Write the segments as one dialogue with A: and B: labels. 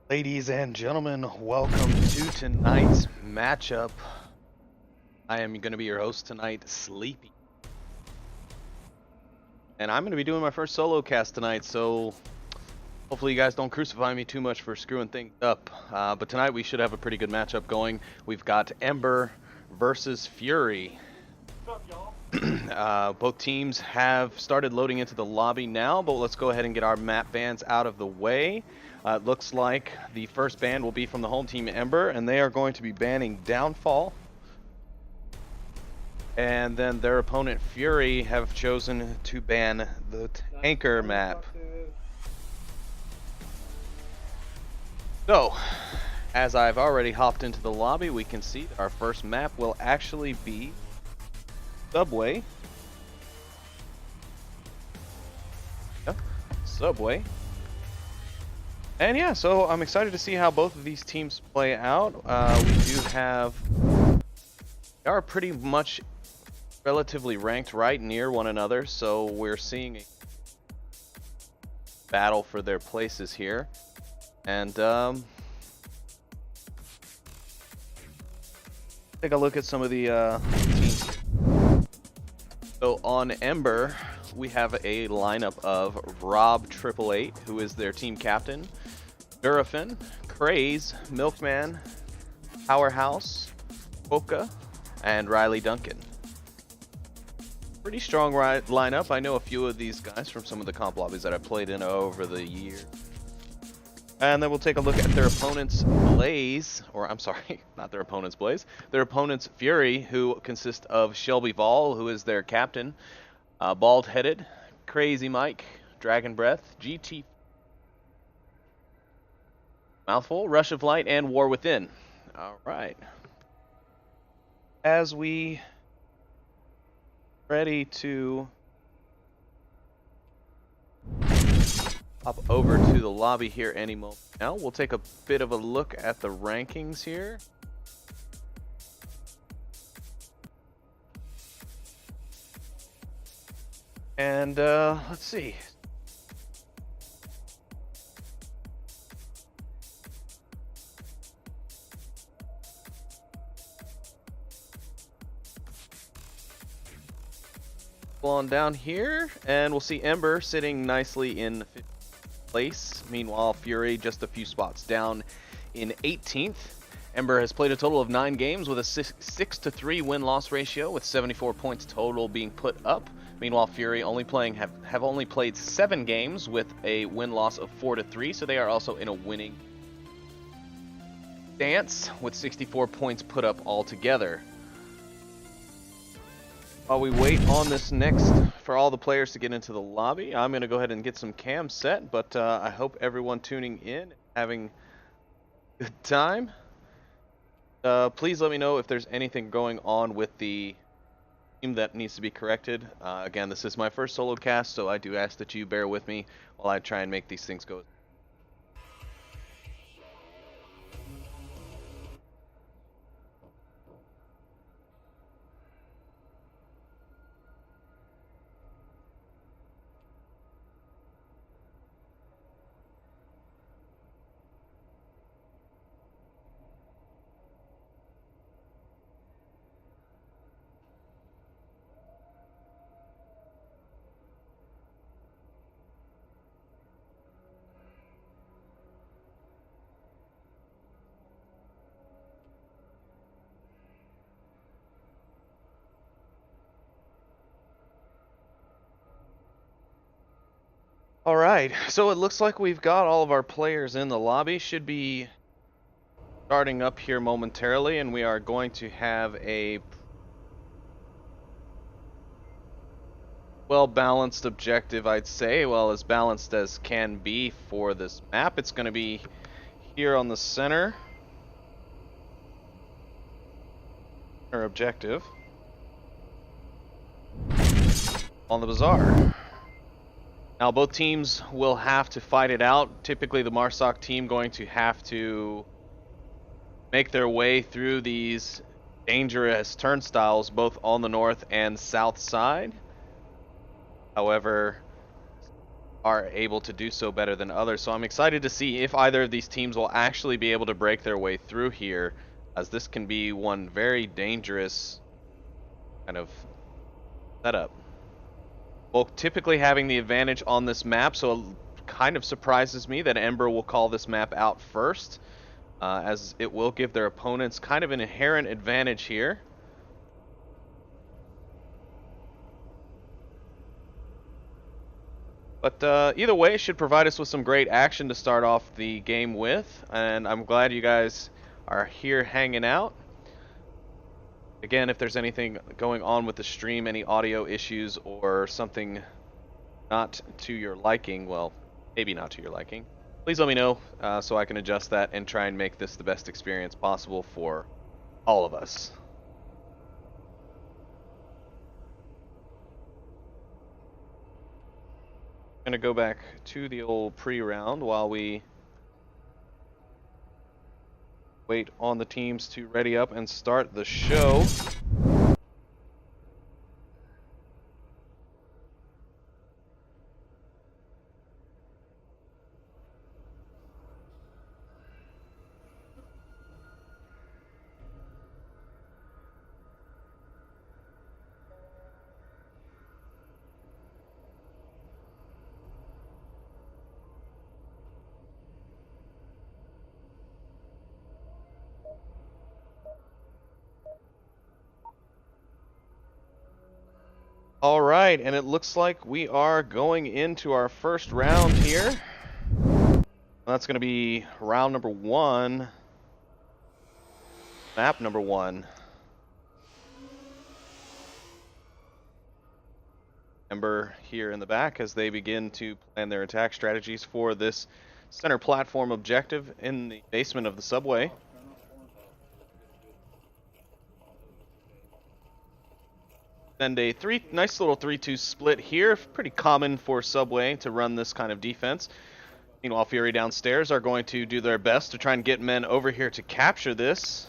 A: Ladies and gentlemen, welcome to tonight's matchup. I am going to be your host tonight, Sleepy. And I'm going to be doing my first solo cast tonight, so hopefully you guys don't crucify me too much for screwing things up. But tonight we should have a pretty good matchup going. We've got Ember versus Fury.
B: What's up, y'all?
A: Both teams have started loading into the lobby now, but let's go ahead and get our map bans out of the way. It looks like the first ban will be from the home team Ember, and they are going to be banning Downfall. And then their opponent Fury have chosen to ban the Tanker map. So, as I've already hopped into the lobby, we can see that our first map will actually be Subway. Yep, Subway. And yeah, so I'm excited to see how both of these teams play out. We do have, they are pretty much relatively ranked right near one another, so we're seeing a battle for their places here. And take a look at some of the teams. So on Ember, we have a lineup of Rob 888, who is their team captain, Durafin, Craze, Milkman, Powerhouse, Boca, and Riley Duncan. Pretty strong lineup. I know a few of these guys from some of the comp lobbies that I played in over the year. And then we'll take a look at their opponent's Blaze, or I'm sorry, not their opponent's Blaze, their opponent's Fury, who consists of Shelby Vol, who is their captain, Bald-Headed, Crazy Mike, Dragon Breath, GT Mouthful, Rush of Light, and War Within. Alright. As we ready to hop over to the lobby here any moment now, we'll take a bit of a look at the rankings here. And let's see. On down here, and we'll see Ember sitting nicely in 5th place. Meanwhile, Fury just a few spots down in 18th. Ember has played a total of 9 games with a 6-3 win-loss ratio, with 74 points total being put up. Meanwhile, Fury have only played 7 games with a win-loss of 4-3, so they are also in a winning stance with 64 points put up altogether. While we wait on this next for all the players to get into the lobby, I'm going to go ahead and get some cams set, but I hope everyone tuning in having a good time. Please let me know if there's anything going on with the team that needs to be corrected. Again, this is my first solo cast, so I do ask that you bear with me while I try and make these things go. Alright, so it looks like we've got all of our players in the lobby. Should be starting up here momentarily, and we are going to have a well-balanced objective, I'd say. Well, as balanced as can be for this map. It's going to be here on the center. Our objective. On the bazaar. Now both teams will have to fight it out. Typically the Marsoc team going to have to make their way through these dangerous turnstiles both on the north and south side. However, are able to do so better than others. So I'm excited to see if either of these teams will actually be able to break their way through here, as this can be one very dangerous kind of setup. Volk typically having the advantage on this map, so it kind of surprises me that Ember will call this map out first, as it will give their opponents kind of an inherent advantage here. But either way, it should provide us with some great action to start off the game with, and I'm glad you guys are here hanging out. Again, if there's anything going on with the stream, any audio issues or something not to your liking, well, maybe not to your liking, please let me know so I can adjust that and try and make this the best experience possible for all of us. I'm going to go back to the old pre-round while we wait on the teams to ready up and start the show. All right, and it looks like we are going into our first round here. That's going to be round number 1, map number 1. Ember here in the back as they begin to plan their attack strategies for this center platform objective in the basement of the subway. And a nice little 3-2 split here. Pretty common for Subway to run this kind of defense. Meanwhile, Fury downstairs are going to do their best to try and get men over here to capture this.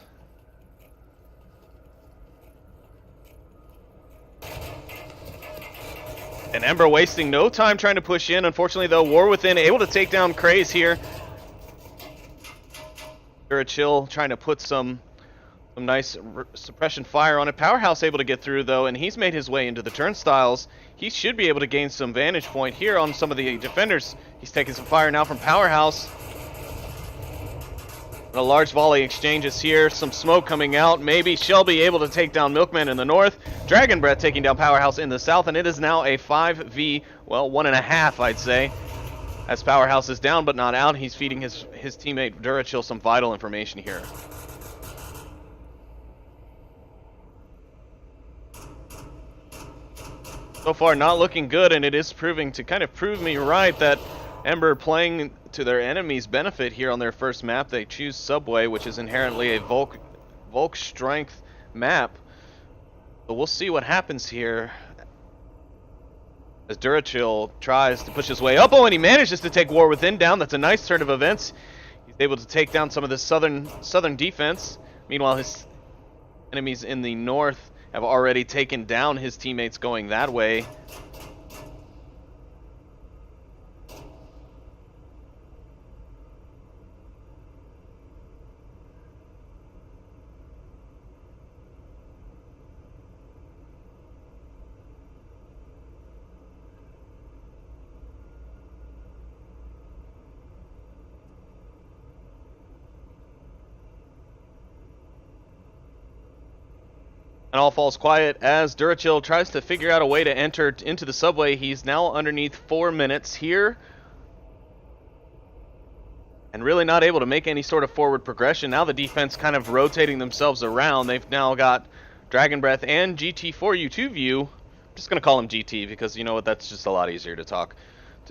A: And Ember wasting no time trying to push in. Unfortunately, though, War Within able to take down Craze here. Chill trying to put some nice suppression fire on it. Powerhouse able to get through, though, and he's made his way into the turnstiles. He should be able to gain some vantage point here on some of the defenders. He's taking some fire now from Powerhouse. A large volley exchanges here. Some smoke coming out. Maybe Shelby able to take down Milkman in the north. Dragon Breath taking down Powerhouse in the south, and it is now a 5v, well, 1.5, I'd say. As Powerhouse is down but not out, he's feeding his teammate Durachill some vital information here. So far, not looking good, and it is proving to kind of prove me right that Ember playing to their enemy's benefit here on their first map. They choose Subway, which is inherently a Volk strength map. But we'll see what happens here as Durachill tries to push his way up. Oh, and he manages to take War Within down. That's a nice turn of events. He's able to take down some of the southern defense. Meanwhile, his enemies in the north have already taken down his teammates going that way. And all falls quiet as Durachill tries to figure out a way to enter into the subway. He's now underneath 4 minutes here. And really not able to make any sort of forward progression. Now the defense kind of rotating themselves around. They've now got Dragon Breath and GT4U2 View. I'm just going to call him GT because, you know what, that's just a lot easier to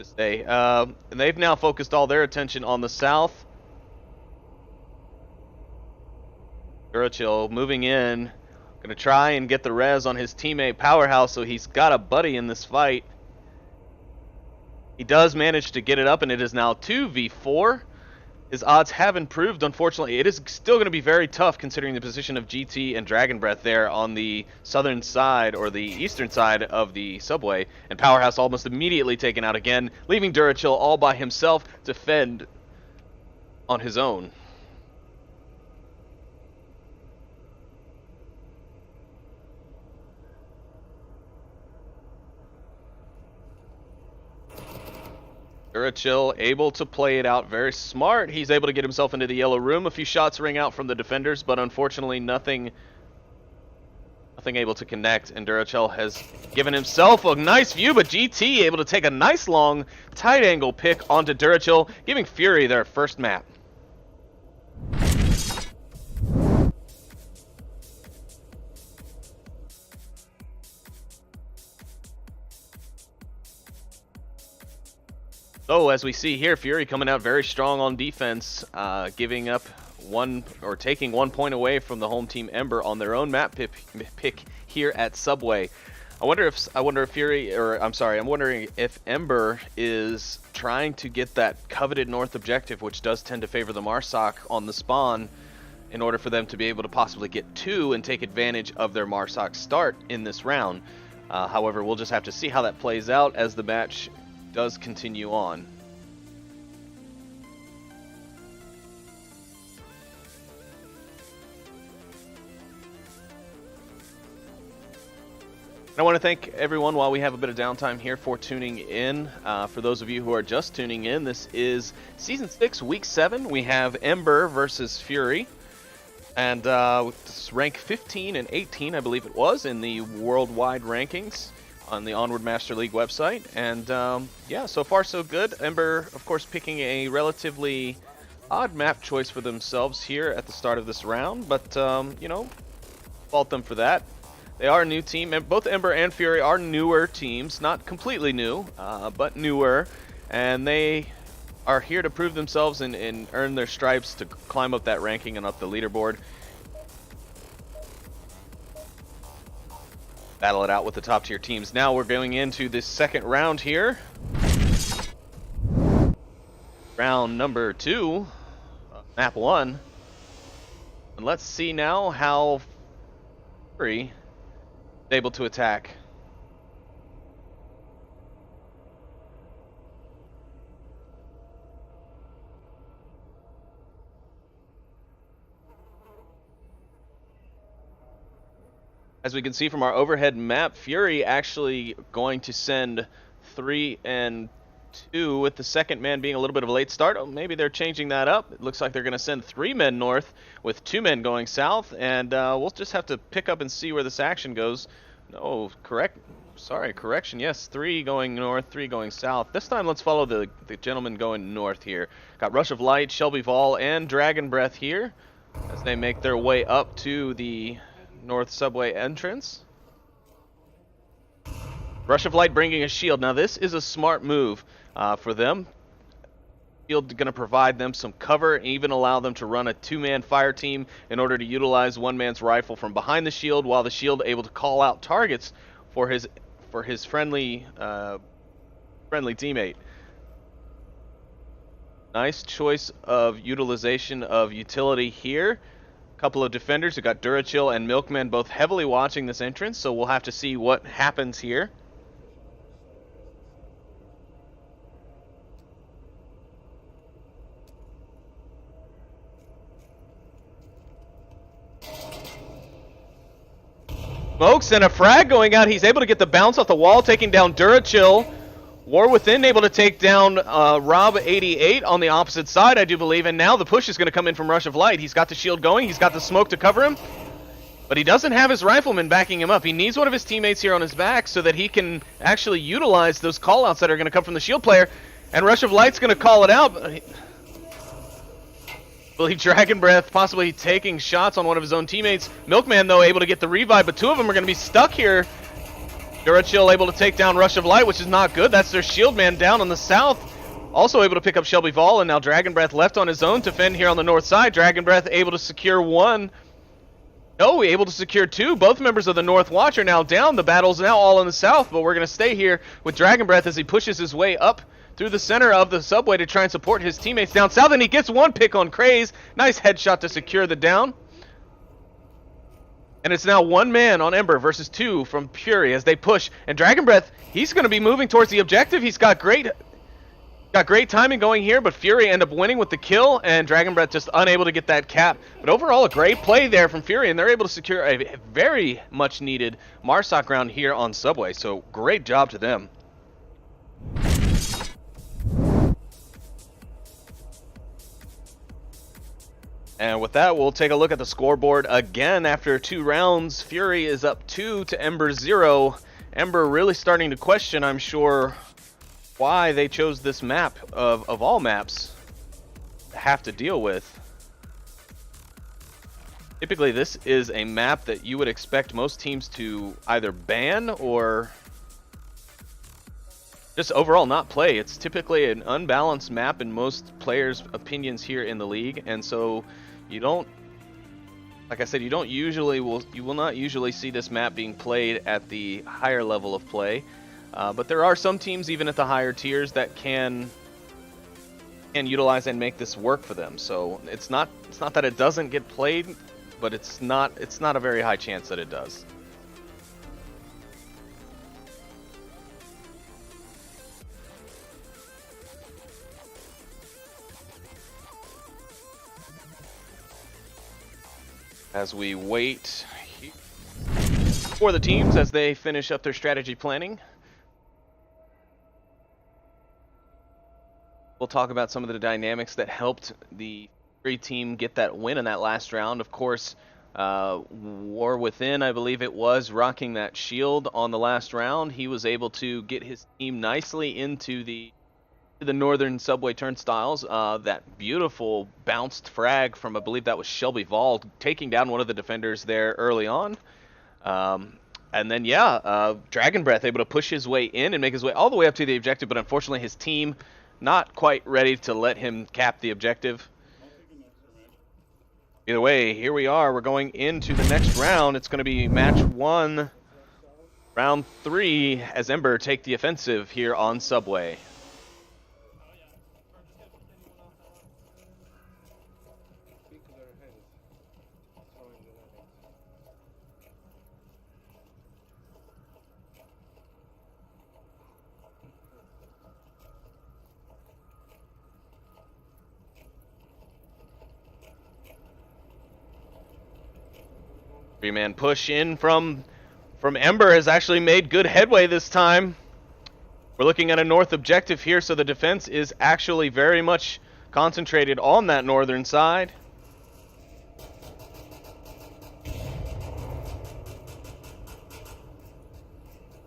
A: say. And they've now focused all their attention on the south. Durachill moving in. Gonna try and get the res on his teammate Powerhouse, so he's got a buddy in this fight. He does manage to get it up, and it is now 2v4 His odds have improved, unfortunately. It is still going to be very tough considering the position of GT and Dragon Breath there on the southern side, or the eastern side of the subway. And Powerhouse almost immediately taken out again, leaving Durachill all by himself to fend on his own. Durachill able to play it out very smart. He's able to get himself into the yellow room. A few shots ring out from the defenders, but unfortunately nothing able to connect. And Durachill has given himself a nice view, but GT able to take a nice long tight angle pick onto Durachill, giving Fury their first map. So as we see here, Fury coming out very strong on defense, giving up taking 1 point away from the home team Ember on their own map pick here at Subway. I'm wondering if Ember is trying to get that coveted north objective, which does tend to favor the Marsoc on the spawn, in order for them to be able to possibly get 2 and take advantage of their Marsoc start in this round. However, we'll just have to see how that plays out as the match does continue on. I want to thank everyone while we have a bit of downtime here for tuning in. For those of you who are just tuning in, this is Season 6, Week 7. We have Ember versus Fury. And rank 15 and 18, I believe it was, in the worldwide rankings on the Onward Master League website. And yeah, so far so good. Ember, of course, picking a relatively odd map choice for themselves here at the start of this round, but you know, fault them for that. They are a new team, and both Ember and Fury are newer teams, not completely new, but newer, and they are here to prove themselves and earn their stripes to climb up that ranking and up the leaderboard. Battle it out with the top tier teams. Now we're going into this second round here. Round number 2, map 1. And let's see now how Fury is able to attack. As we can see from our overhead map, Fury actually going to send 3 and 2, with the second man being a little bit of a late start. Oh, maybe they're changing that up. It looks like they're going to send 3 men north with 2 men going south, and we'll just have to pick up and see where this action goes. No, correction. Yes, 3 going north, 3 going south. This time let's follow the gentleman going north here. Got Rush of Light, Shelby Vol, and Dragon Breath here as they make their way up to the north subway entrance. Rush of Light bringing a shield. Now this is a smart move for them. Shield going to provide them some cover and even allow them to run a 2-man fire team in order to utilize 1 man's rifle from behind the shield, while the shield able to call out targets for his friendly teammate. Nice choice of utilization of utility here. Couple of defenders. We got Durachill and Milkman both heavily watching this entrance, so we'll have to see what happens here. Smokes and a frag going out. He's able to get the bounce off the wall, taking down Durachill. War Within able to take down Rob 88 on the opposite side, I do believe, and now the push is going to come in from Rush of Light. He's got the shield going, he's got the smoke to cover him, but he doesn't have his rifleman backing him up. He needs one of his teammates here on his back so that he can actually utilize those callouts that are going to come from the shield player, and Rush of Light's going to call it out. I believe Dragon Breath possibly taking shots on one of his own teammates. Milkman, though, able to get the revive, but 2 of them are going to be stuck here. Durachill able to take down Rush of Light, which is not good. That's their shield man down on the south. Also able to pick up Shelby Vol, and now Dragon Breath left on his own to fend here on the north side. Dragon Breath able to secure 1. No, able to secure 2. Both members of the North Watch are now down. The battle's now all in the south, but we're going to stay here with Dragon Breath as he pushes his way up through the center of the subway to try and support his teammates down south, and he gets one pick on Craze. Nice headshot to secure the down. And it's now one man on Ember versus two from Fury as they push. And Dragon Breath, he's going to be moving towards the objective. He's got great timing going here, but Fury end up winning with the kill, and Dragon Breath just unable to get that cap. But overall, a great play there from Fury, and they're able to secure a very much needed Marsoc round here on Subway. So great job to them. And with that, we'll take a look at the scoreboard again. After 2 rounds, Fury is up 2 to Ember 0. Ember really starting to question, I'm sure, why they chose this map of all maps to have to deal with. Typically, this is a map that you would expect most teams to either ban or just overall not play. It's typically an unbalanced map in most players' opinions here in the league, and so you don't, like I said, you will not usually see this map being played at the higher level of play. But there are some teams even at the higher tiers that can utilize and make this work for them. So it's not that it doesn't get played, but it's not a very high chance that it does. As we wait for the teams as they finish up their strategy planning, we'll talk about some of the dynamics that helped the Fury team get that win in that last round. Of course, War Within, I believe it was, rocking that shield on the last round. He was able to get his team nicely into the northern subway turnstiles. That beautiful bounced frag from, I believe that was Shelby Vald, taking down one of the defenders there early on. And then, Dragon Breath able to push his way in and make his way all the way up to the objective, but unfortunately his team not quite ready to let him cap the objective. Either way, here we are. We're going into the next round. It's going to be match 1, round 3, as Ember take the offensive here on Subway. Three-man push in from Ember has actually made good headway this time. We're looking at a north objective here, so the defense is actually very much concentrated on that northern side.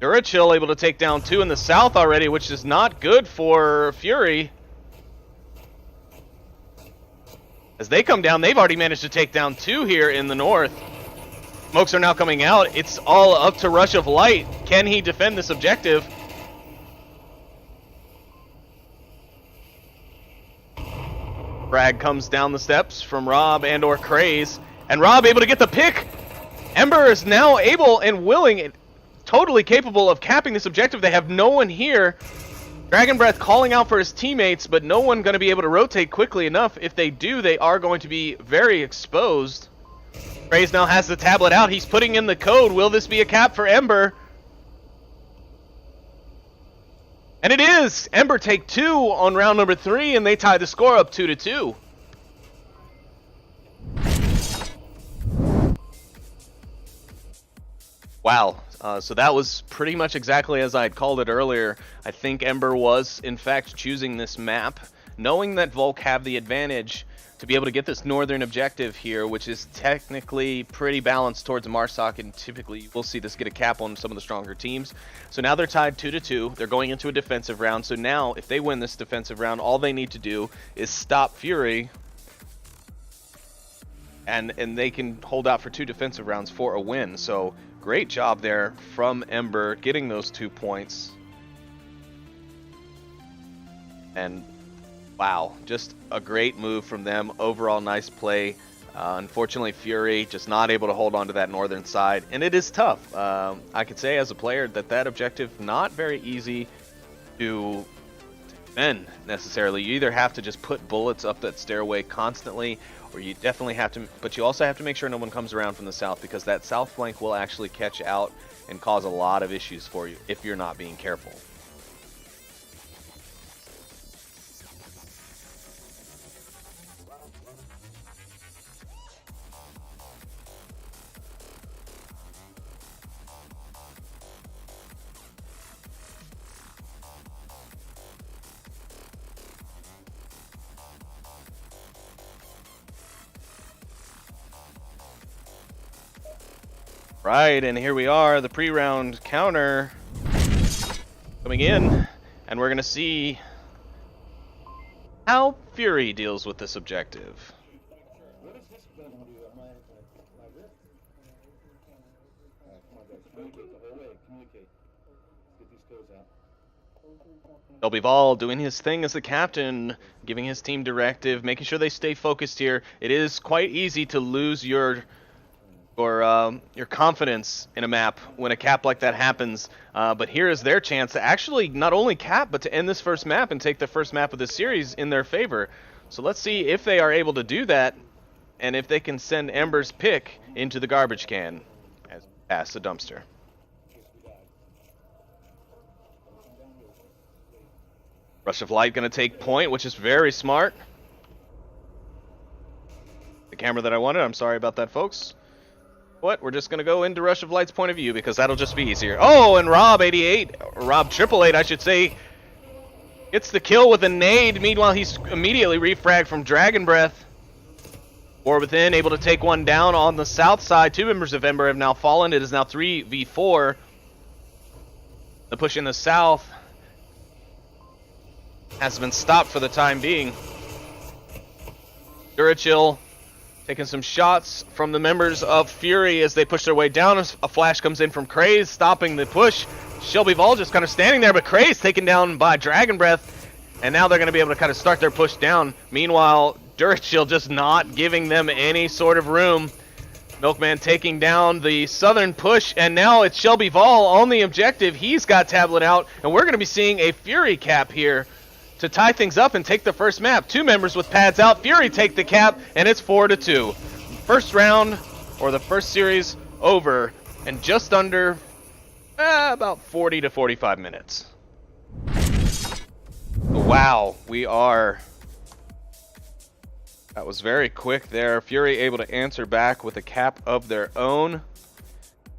A: Durachill able to take down 2 in the south already, which is not good for Fury. As they come down, they've already managed to take down 2 here in the north. Smokes are now coming out. It's all up to Rush of Light. Can he defend this objective? Frag comes down the steps from Rob and or Craze. And Rob able to get the pick. Ember is now able and willing and totally capable of capping this objective. They have no one here. Dragon Breath calling out for his teammates, but no one going to be able to rotate quickly enough. If they do, they are going to be very exposed. Craze now has the tablet out. He's putting in the code. Will this be a cap for Ember? And it is! Ember take 2 on round number 3, and they tie the score up 2-2. Wow. So that was pretty much exactly as I had called it earlier. I think Ember was, in fact, choosing this map, knowing that Volk have the advantage to be able to get this northern objective here, which is technically pretty balanced towards Marsoc, and typically we'll see this get a cap on some of the stronger teams. So now they're tied 2-2. They're going into a defensive round. So now, if they win this defensive round, all they need to do is stop Fury, and they can hold out for 2 defensive rounds for a win. So great job there from Ember getting those 2 points. And wow, just a great move from them. Overall, nice play. Unfortunately, Fury just not able to hold on to that northern side, and it is tough. I could say as a player that objective not very easy to defend necessarily. You either have to just put bullets up that stairway constantly, or you definitely have to, but you also have to make sure no one comes around from the south, because that south flank will actually catch out and cause a lot of issues for you if you're not being careful. Right, and here we are, the pre-round counter coming in, and we're going to see how Fury deals with this objective. Shelby doing his thing as the captain, giving his team directive, making sure they stay focused here. It is quite easy to lose your confidence in a map when a cap like that happens, but here is their chance to actually not only cap, but to end this first map and take the first map of the series in their favor. So let's see if they are able to do that, and if they can send Ember's pick into the garbage can as past the dumpster. Rush of Light going to take point, which is very smart. The camera that I wanted, I'm sorry about that, folks. What? We're just going to go into Rush of Light's point of view because that'll just be easier. Oh, and Rob88, or Rob 888, I should say, gets the kill with a nade. Meanwhile, he's immediately refragged from Dragon Breath. War Within, able to take one down on the south side. 2 members of Ember have now fallen. It is now 3v4. The push in the south has been stopped for the time being. Durachill taking some shots from the members of Fury as they push their way down. A flash comes in from Craze, stopping the push. Shelby just kind of standing there, but Craze taken down by Dragon Breath, and now they're going to be able to kind of start their push down. Meanwhile, Durachill just not giving them any sort of room. Milkman taking down the southern push, and now it's Shelby on the objective. He's got Tablet out, and we're going to be seeing a Fury cap here to tie things up and take the first map. 2 members with pads out. Fury take the cap, and it's 4-2. First round, or the first series, over, and just under about 40 to 45 minutes. Wow, we are... That was very quick there. Fury able to answer back with a cap of their own,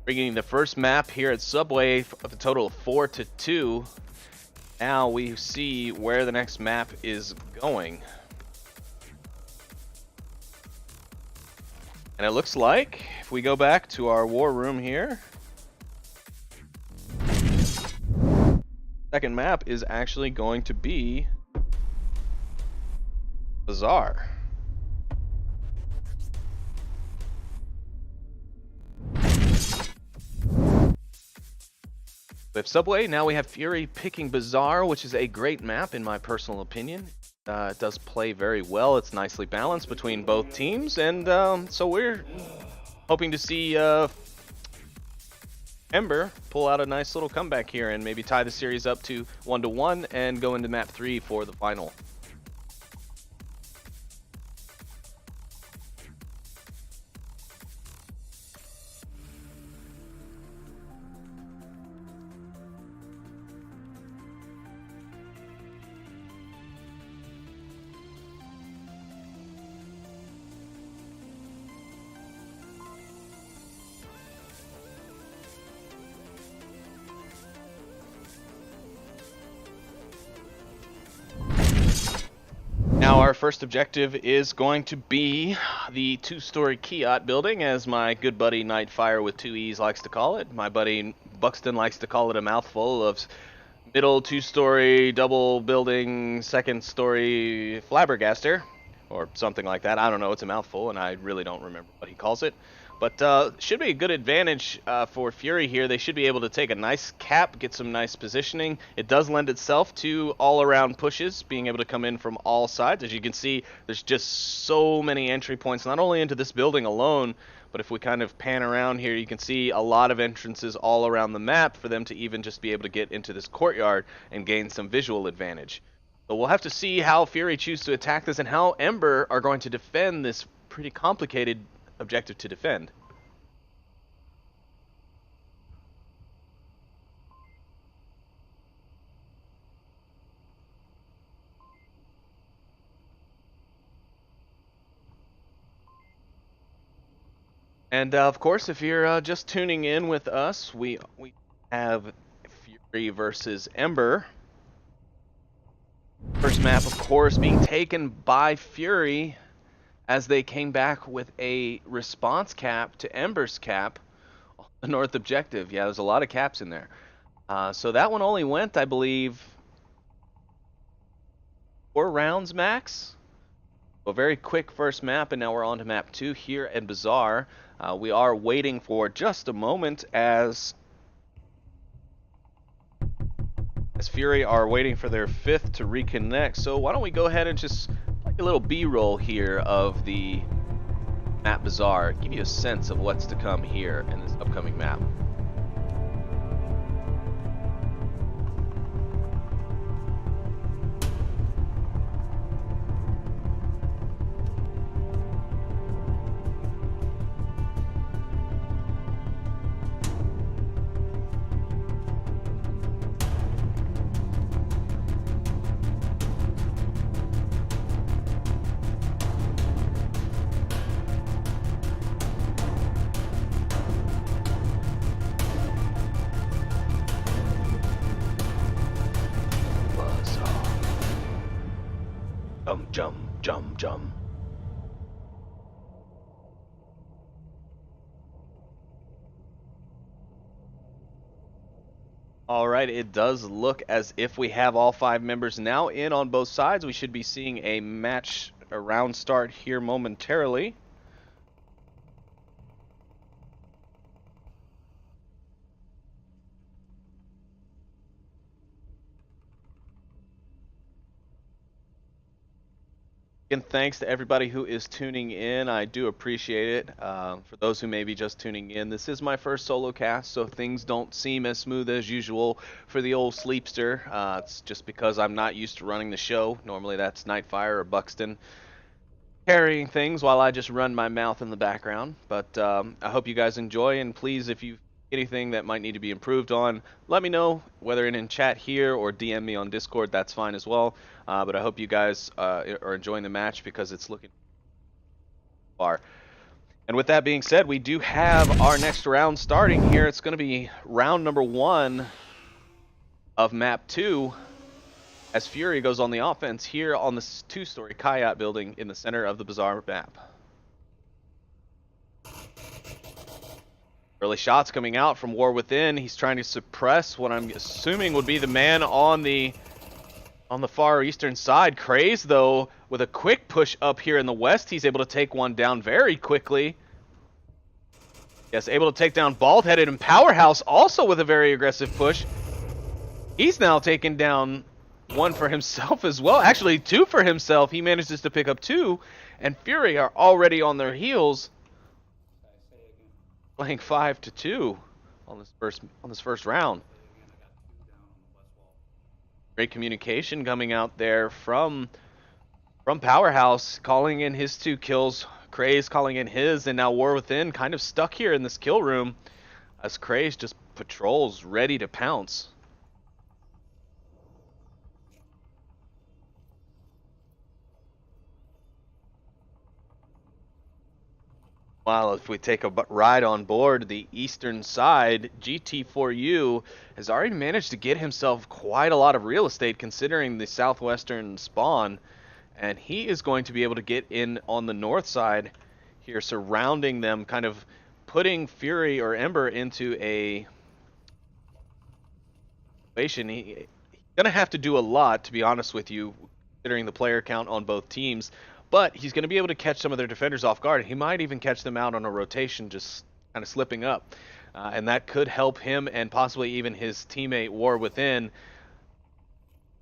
A: bringing the first map here at Subway of a total of 4-2. Now we see where the next map is going. And it looks like, if we go back to our war room here, second map is actually going to be Bazaar. We have Subway, now we have Fury picking Bazaar, which is a great map in my personal opinion. It does play very well, it's nicely balanced between both teams, and so we're hoping to see Ember pull out a nice little comeback here and maybe tie the series up to 1-1 and go into map 3 for the final. Now our first objective is going to be the 2-story Kiat building, as my good buddy Nightfire with 2 E's likes to call it. My buddy Buxton likes to call it a mouthful of middle 2-story double building 2nd-story flabbergaster, or something like that. I don't know, it's a mouthful and I really don't remember what he calls it. But should be a good advantage for Fury here. They should be able to take a nice cap, get some nice positioning. It does lend itself to all-around pushes, being able to come in from all sides. As you can see, there's just so many entry points, not only into this building alone, but if we kind of pan around here, you can see a lot of entrances all around the map for them to even just be able to get into this courtyard and gain some visual advantage. So we'll have to see how Fury choose to attack this and how Ember are going to defend this pretty complicated objective to defend. And of course, if you're just tuning in with us, we have Fury versus Ember. First map, of course, being taken by Fury as they came back with a response cap to Ember's cap on the north objective. Yeah, there's a lot of caps in there. So that one only went, I believe, 4 rounds max. A very quick first map, and now we're on to map 2 here at Bazaar. We are waiting for just a moment as Fury are waiting for their 5th to reconnect. So why don't we go ahead and just play a little B-roll here of the map Bazaar, give you a sense of what's to come here in this upcoming map. Jump. Alright, it does look as if we have all 5 members now in on both sides. We should be seeing a round start here momentarily. And thanks to everybody who is tuning in. I do appreciate it. For those who may be just tuning in, this is my first solo cast, so things don't seem as smooth as usual for the old sleepster. It's just because I'm not used to running the show. Normally that's Nightfire or Buxton carrying things while I just run my mouth in the background. But I hope you guys enjoy, and please, if you anything that might need to be improved on, let me know, whether in chat here or DM me on Discord. That's fine as well. But I hope you guys are enjoying the match because it's looking far. And with that being said, we do have our next round starting here. It's going to be round number 1 of map 2 as Fury goes on the offense here on this 2-story Kayat building in the center of the Bazaar map. Early shots coming out from War Within. He's trying to suppress what I'm assuming would be the man on the far eastern side. Craze, though, with a quick push up here in the west, he's able to take one down very quickly. Yes, able to take down Bald-Headed, and Powerhouse also with a very aggressive push. He's now taken down one for himself as well. Actually, 2 for himself. He manages to pick up 2, and Fury are already on their heels, playing 5-2 on this first round. Great communication coming out there from Powerhouse, calling in his 2 kills. Craze calling in his, and now War Within kind of stuck here in this kill room as Craze just patrols ready to pounce. While if we take a ride on board the eastern side, GT4U has already managed to get himself quite a lot of real estate considering the southwestern spawn, and he is going to be able to get in on the north side here, surrounding them, kind of putting Fury or Ember into a situation. He's going to have to do a lot, to be honest with you, considering the player count on both teams. But he's going to be able to catch some of their defenders off guard. He might even catch them out on a rotation, just kind of slipping up. And that could help him and possibly even his teammate War Within.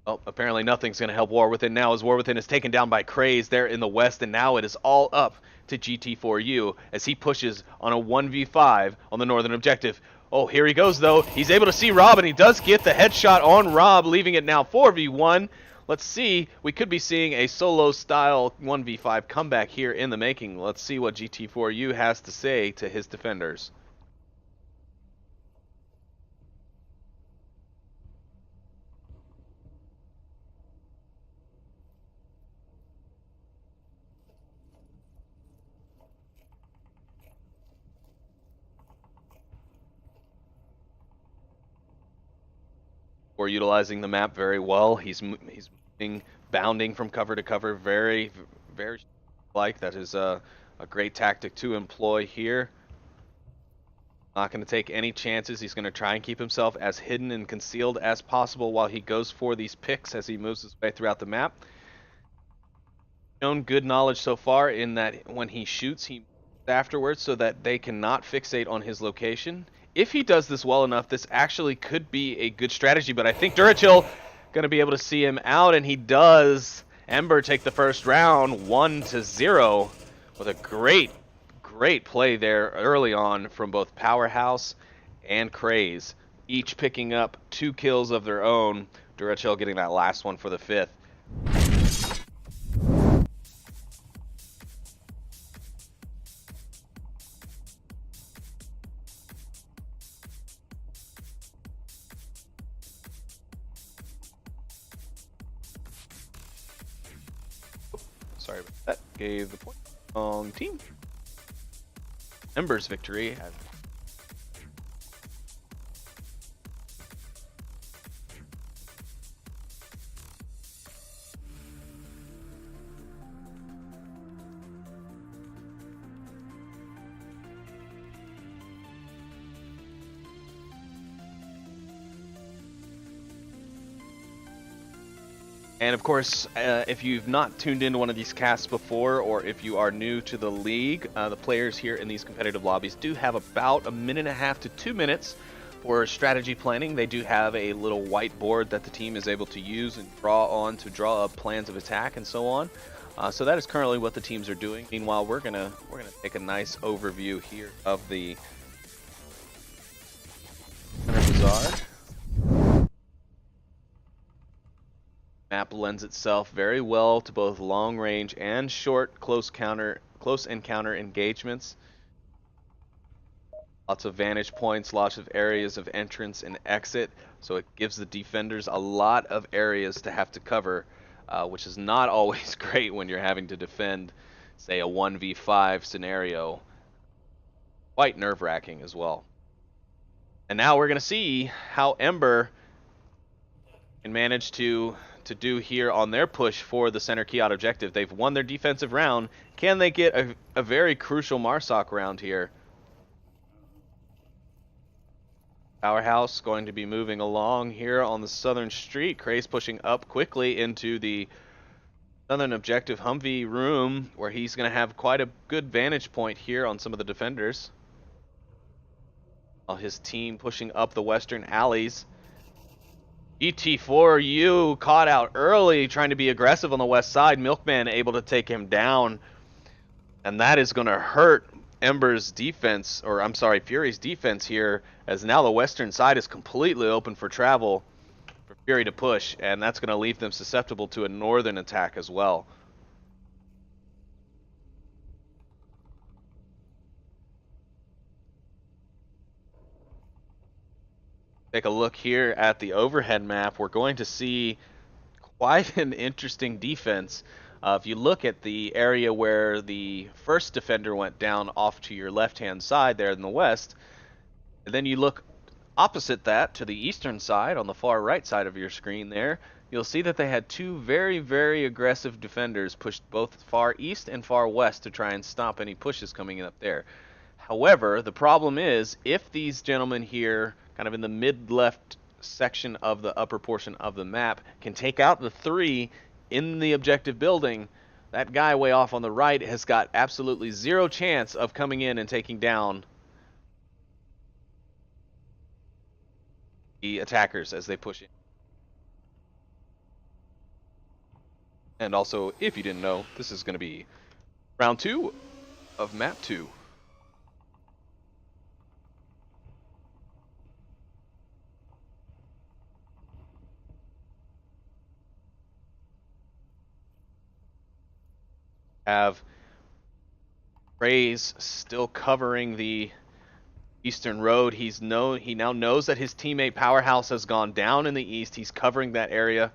A: Oh, apparently nothing's going to help War Within now, as War Within is taken down by Craze there in the west. And now it is all up to GT4U as he pushes on a 1v5 on the northern objective. Oh, here he goes, though. He's able to see Rob, and he does get the headshot on Rob, leaving it now 4v1. let's see. We could be seeing a solo-style 1v5 comeback here in the making. Let's see what GT4U has to say to his defenders. We're utilizing the map very well. He's moving, bounding from cover to cover, very like that is a great tactic to employ here. Not going to take any chances. He's going to try and keep himself as hidden and concealed as possible while he goes for these picks as he moves his way throughout the map. Shown good knowledge so far in that when he shoots, he moves afterwards so that they cannot fixate on his location. If he does this well enough, this actually could be a good strategy, but I think Durachill going to be able to see him out, and he does. Ember take the first round 1-0 with a great play there early on from both Powerhouse and Craze, each picking up 2 kills of their own. Durachill getting that last one for the 5th. Sorry about that. Gave the point. Wrong team. Ember's victory. And of course, if you've not tuned into one of these casts before, or if you are new to the league, the players here in these competitive lobbies do have about 1.5 to 2 minutes for strategy planning. They do have a little whiteboard that the team is able to use and draw on to draw up plans of attack and so on. So that is currently what the teams are doing. Meanwhile, we're gonna take a nice overview here of the Bazaar. Map lends itself very well to both long range and short close encounter engagements. Lots of vantage points, lots of areas of entrance and exit, so it gives the defenders a lot of areas to have to cover, which is not always great when you're having to defend, say, a 1v5 scenario. Quite nerve-wracking as well. And now we're going to see how Ember can manage to do here on their push for the center key out objective. They've won their defensive round. Can they get a very crucial Marsoc round here? Powerhouse going to be moving along here on the southern street. Craze pushing up quickly into the southern objective Humvee room, where he's going to have quite a good vantage point here on some of the defenders. While his team pushing up the western alleys. GT4U caught out early, trying to be aggressive on the west side. Milkman able to take him down. And that is going to hurt Ember's defense, or I'm sorry, Fury's defense here, as now the western side is completely open for travel for Fury to push, and that's going to leave them susceptible to a northern attack as well. Take a look here at the overhead map. We're going to see quite an interesting defense. If you look at the area where the first defender went down off to your left-hand side there in the west, and then you look opposite that to the eastern side on the far right side of your screen there, you'll see that they had 2 very aggressive defenders pushed both far east and far west to try and stop any pushes coming in up there. However, the problem is, if these gentlemen here, kind of in the mid-left section of the upper portion of the map, can take out the 3 in the objective building, that guy way off on the right has got absolutely 0 chance of coming in and taking down the attackers as they push in. And also, if you didn't know, this is going to be round 2 of map 2. have Praise still covering the eastern road. He now knows that his teammate Powerhouse has gone down in the east. He's covering that area.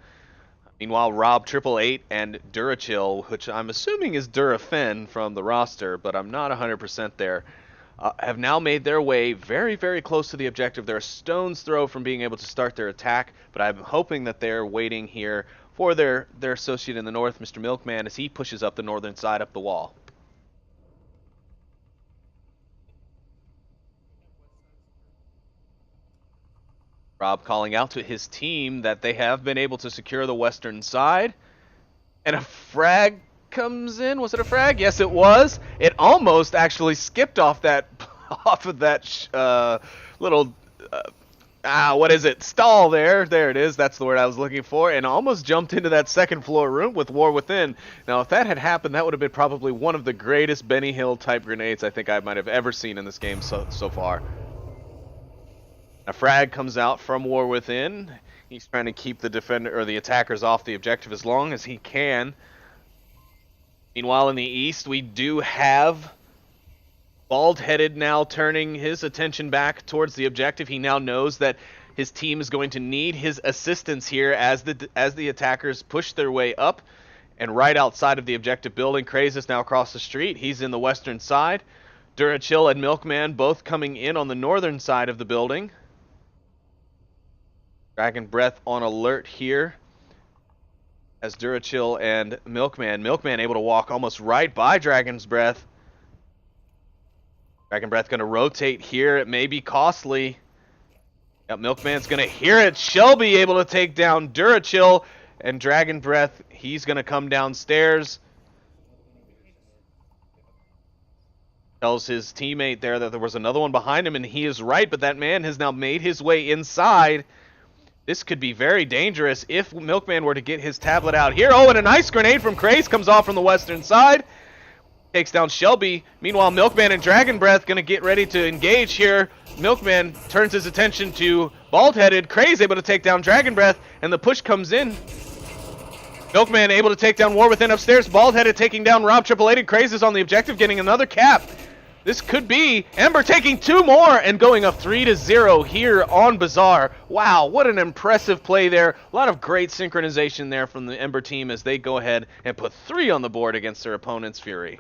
A: Meanwhile, Rob 888 and Durachill, which I'm assuming is Durafen from the roster, but I'm not 100% there, have now made their way very, very close to the objective. They're a stone's throw from being able to start their attack, but I'm hoping that they're waiting here for their associate in the north, Mr. Milkman, as he pushes up the northern side up the wall. Rob calling out to his team that they have been able to secure the western side. And a frag comes in. Was it a frag? Yes, it was. It almost actually skipped off that little what is it? Stall there. There it is. That's the word I was looking for. And almost jumped into that second floor room with War Within. Now, if that had happened, that would have been probably one of the greatest Benny Hill type grenades I think I might have ever seen in this game so far. A frag comes out from War Within. He's trying to keep the defender or the attackers off the objective as long as he can. Meanwhile, in the east, we do have Bald-Headed now turning his attention back towards the objective. He now knows that his team is going to need his assistance here as the attackers push their way up and right outside of the objective building. Craze is now across the street. He's in the western side. Durachill and Milkman both coming in on the northern side of the building. Dragon Breath on alert here as Durachill and Milkman able to walk almost right by Dragon's Breath. Dragon Breath going to rotate here. It may be costly. Yep, Milkman's going to hear it. Shelby able to take down Durachill, and Dragon Breath, he's going to come downstairs. Tells his teammate there that there was another one behind him, and he is right, but that man has now made his way inside. This could be very dangerous if Milkman were to get his tablet out here. Oh, and a nice grenade from Craze comes off from the western side. Takes down Shelby. Meanwhile, Milkman and Dragon Breath going to get ready to engage here. Milkman turns his attention to Bald-Headed. Craze able to take down Dragon Breath, and the push comes in. Milkman able to take down War Within upstairs. Bald-Headed taking down Rob 888. Craze is on the objective, getting another cap. This could be Ember taking two more and going up 3-0 here on Bazaar. Wow, what an impressive play there. A lot of great synchronization there from the Ember team as they go ahead and put 3 on the board against their opponent's Fury.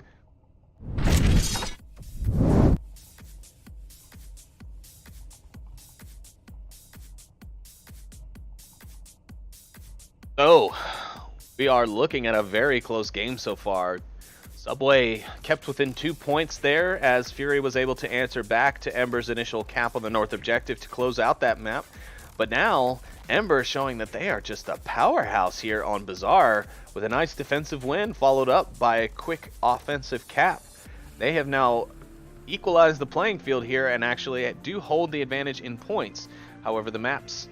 A: So, we are looking at a very close game so far. Subway kept within 2 points there as Fury was able to answer back to Ember's initial cap on the north objective to close out that map. But now, Ember showing that they are just a powerhouse here on Bazaar with a nice defensive win followed up by a quick offensive cap. They have now equalized the playing field here and actually do hold the advantage in points. However, the maps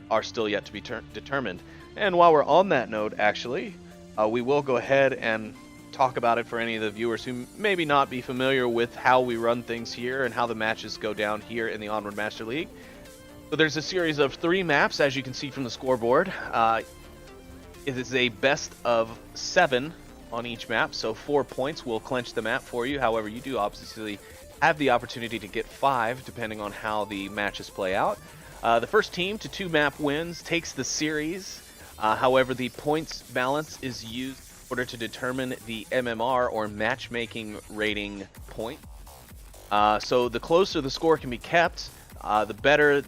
A: are still yet to be determined. And while we're on that note, actually, we will go ahead and talk about it for any of the viewers who maybe not be familiar with how we run things here and how the matches go down here in the Onward Master League. So there's a series of 3 maps, as you can see from the scoreboard. It is a best of 7 on each map, so 4 points will clinch the map for you. However, you do obviously have the opportunity to get 5 depending on how the matches play out. The first team to 2 map wins takes the series. However, the points balance is used in order to determine the MMR or matchmaking rating point. So the closer the score can be kept, the better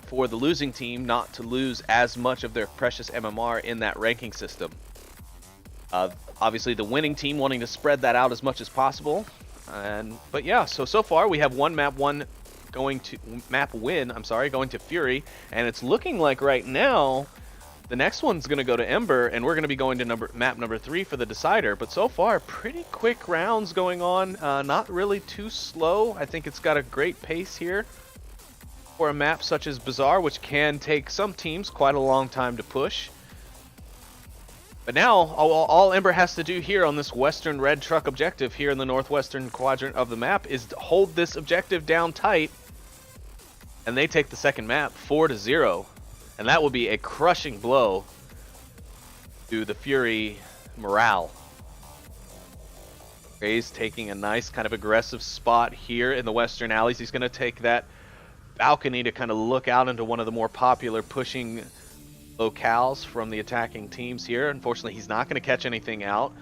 A: for the losing team not to lose as much of their precious MMR in that ranking system. Obviously the winning team wanting to spread that out as much as possible. But yeah, so far we have one map win going to Fury, and it's looking like right now the next one's going to go to Ember, and we're going to be going to map number 3 for the decider. But so far, pretty quick rounds going on, not really too slow. I think it's got a great pace here for a map such as Bazaar, which can take some teams quite a long time to push. But now, all Ember has to do here on this western red truck objective here in the northwestern quadrant of the map is to hold this objective down tight, and they take the second map 4-0. And that will be a crushing blow to the Fury morale. Gray's taking a nice kind of aggressive spot here in the western alleys. He's going to take that balcony to kind of look out into one of the more popular pushing locales from the attacking teams here. Unfortunately, he's not going to catch anything out.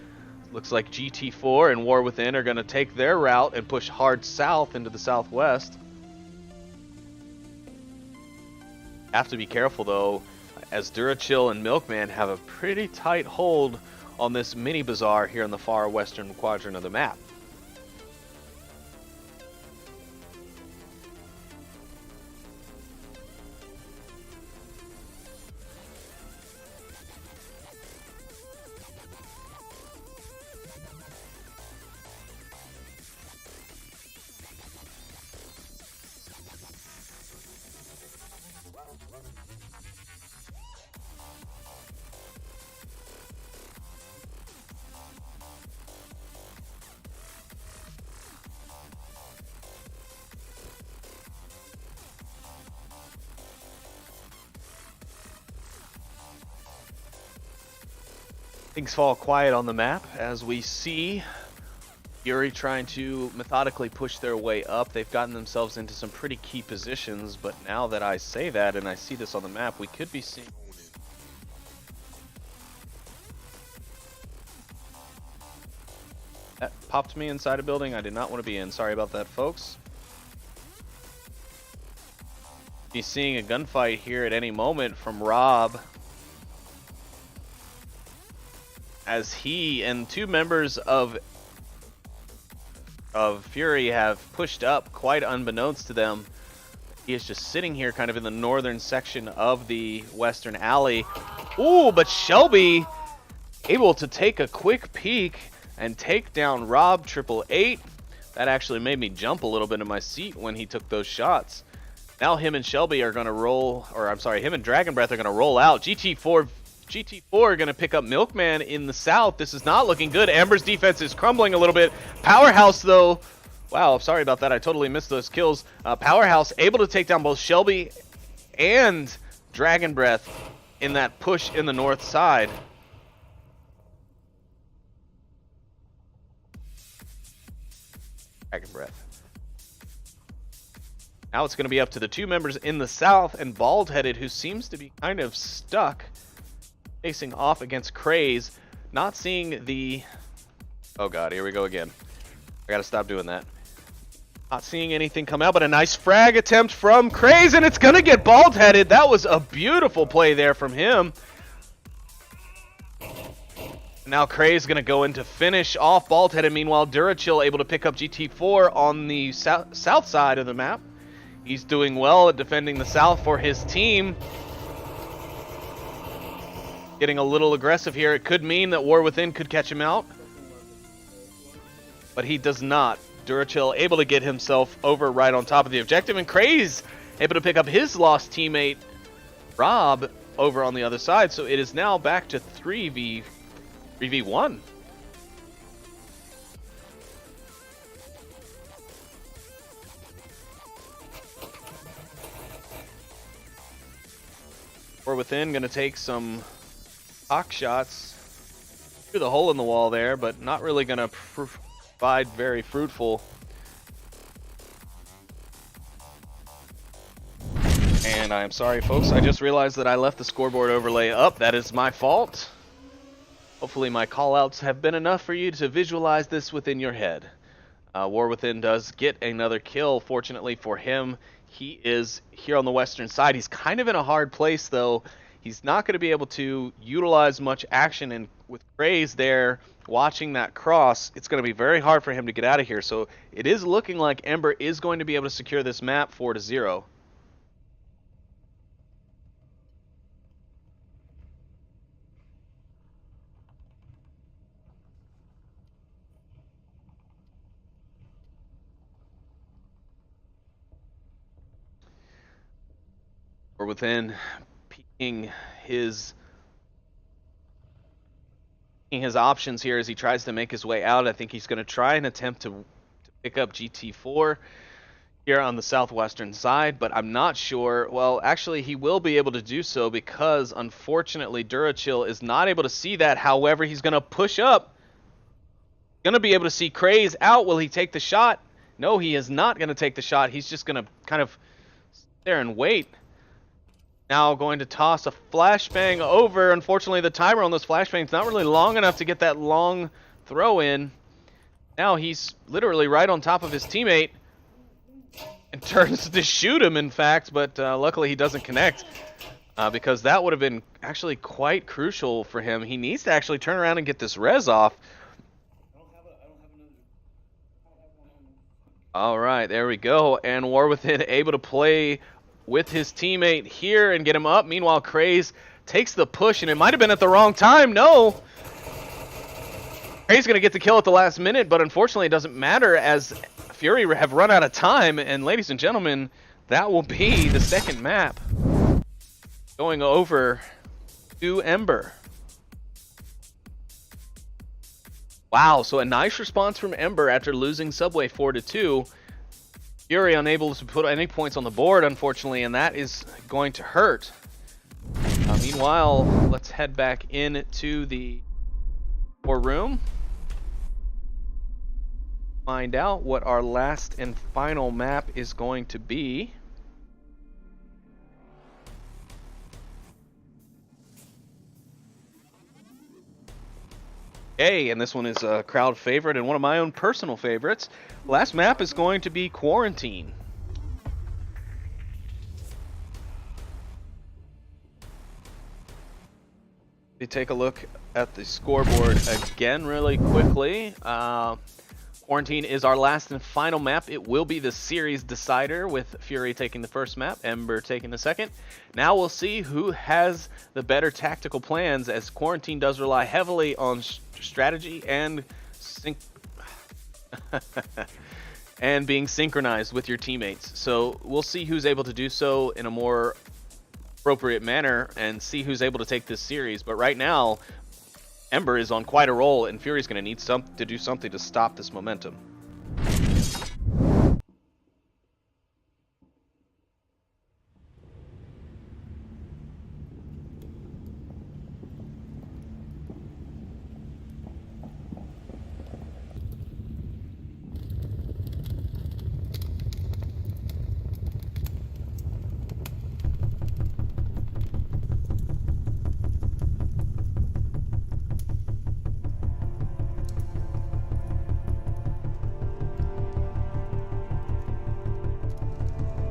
A: Looks like GT4 and War Within are going to take their route and push hard south into the southwest. Have to be careful though, as Durachill and Milkman have a pretty tight hold on this mini bazaar here in the far western quadrant of the map. Things fall quiet on the map as we see Fury trying to methodically push their way up. They've gotten themselves into some pretty key positions, but now that I say that and I see this on the map, we could be seeing... That popped me inside a building I did not want to be in. Sorry about that, folks. Be seeing a gunfight here at any moment from Rob, as he and two members of Fury have pushed up quite unbeknownst to them. He is just sitting here kind of in the northern section of the western alley. Ooh, but Shelby able to take a quick peek and take down Rob 888. That actually made me jump a little bit in my seat when he took those shots. Now him and Shelby are going to roll, or I'm sorry, him and Dragon Breath are going to roll out. GT4 are going to pick up Milkman in the south. This is not looking good. Ember's defense is crumbling a little bit. Powerhouse, though, wow, sorry about that. I totally missed those kills. Powerhouse able to take down both Shelby and Dragon Breath in that push in the north side. Dragon Breath. Now it's going to be up to the two members in the south and Bald-Headed, who seems to be kind of stuck facing off against Craze. Not seeing the... Oh god, here we go again. I gotta stop doing that. Not seeing anything come out, but a nice frag attempt from Craze, and it's gonna get Bald-Headed. That was a beautiful play there from him. Now Craze gonna go in to finish off Bald-Headed. Meanwhile, Durachill able to pick up GT4 on the south side of the map. He's doing well at defending the south for his team. Getting a little aggressive here. It could mean that War Within could catch him out, but he does not. Durachill able to get himself over right on top of the objective, and Craze able to pick up his lost teammate Rob over on the other side. So it is now back to 3v1. War Within gonna take some hawk shots through the hole in the wall there, but not really gonna provide very fruitful. And I'm sorry, folks, I just realized that I left the scoreboard overlay up. That is my fault. Hopefully my callouts have been enough for you to visualize this within your head. War Within does get another kill. Fortunately for him, he is here on the western side. He's kind of in a hard place, though. He's not going to be able to utilize much action, and with Craze there watching that cross, it's going to be very hard for him to get out of here. So it is looking like Ember is going to be able to secure this map 4-0. Or within peeking his options here as he tries to make his way out. I think he's going to try and attempt to pick up GT4 here on the southwestern side, but I'm not sure. Well, actually, he will be able to do so because, unfortunately, Durachill is not able to see that. However, he's going to push up. going to be able to see Craze out. Will he take the shot? No, he is not going to take the shot. He's just going to kind of sit there and wait. Now going to toss a flashbang over. Unfortunately, the timer on those flashbangs not really long enough to get that long throw in. Now he's literally right on top of his teammate and turns to shoot him, in fact, but luckily he doesn't connect because that would have been actually quite crucial for him. He needs to actually turn around and get this res off. All right, there we go. And War Within able to play with his teammate here and get him up. Meanwhile, Craze takes the push, and it might have been at the wrong time. No. Craze going to get the kill at the last minute, but unfortunately it doesn't matter as Fury have run out of time. And ladies and gentlemen, that will be the second map going over to Ember. Wow, so a nice response from Ember after losing Subway 4-2. Fury unable to put any points on the board, unfortunately, and that is going to hurt. Meanwhile, let's head back into the war room. Find out what our last and final map is going to be. Okay, and this one is a crowd favorite and one of my own personal favorites. Last map is going to be Quarantine. We take a look at the scoreboard again really quickly. Quarantine is our last and final map. It will be the series decider with Fury taking the first map, Ember taking the second. Now we'll see who has the better tactical plans, as Quarantine does rely heavily on strategy and and being synchronized with your teammates. So we'll see who's able to do so in a more appropriate manner and see who's able to take this series. But right now, Ember is on quite a roll, and Fury's going to need to do something to stop this momentum.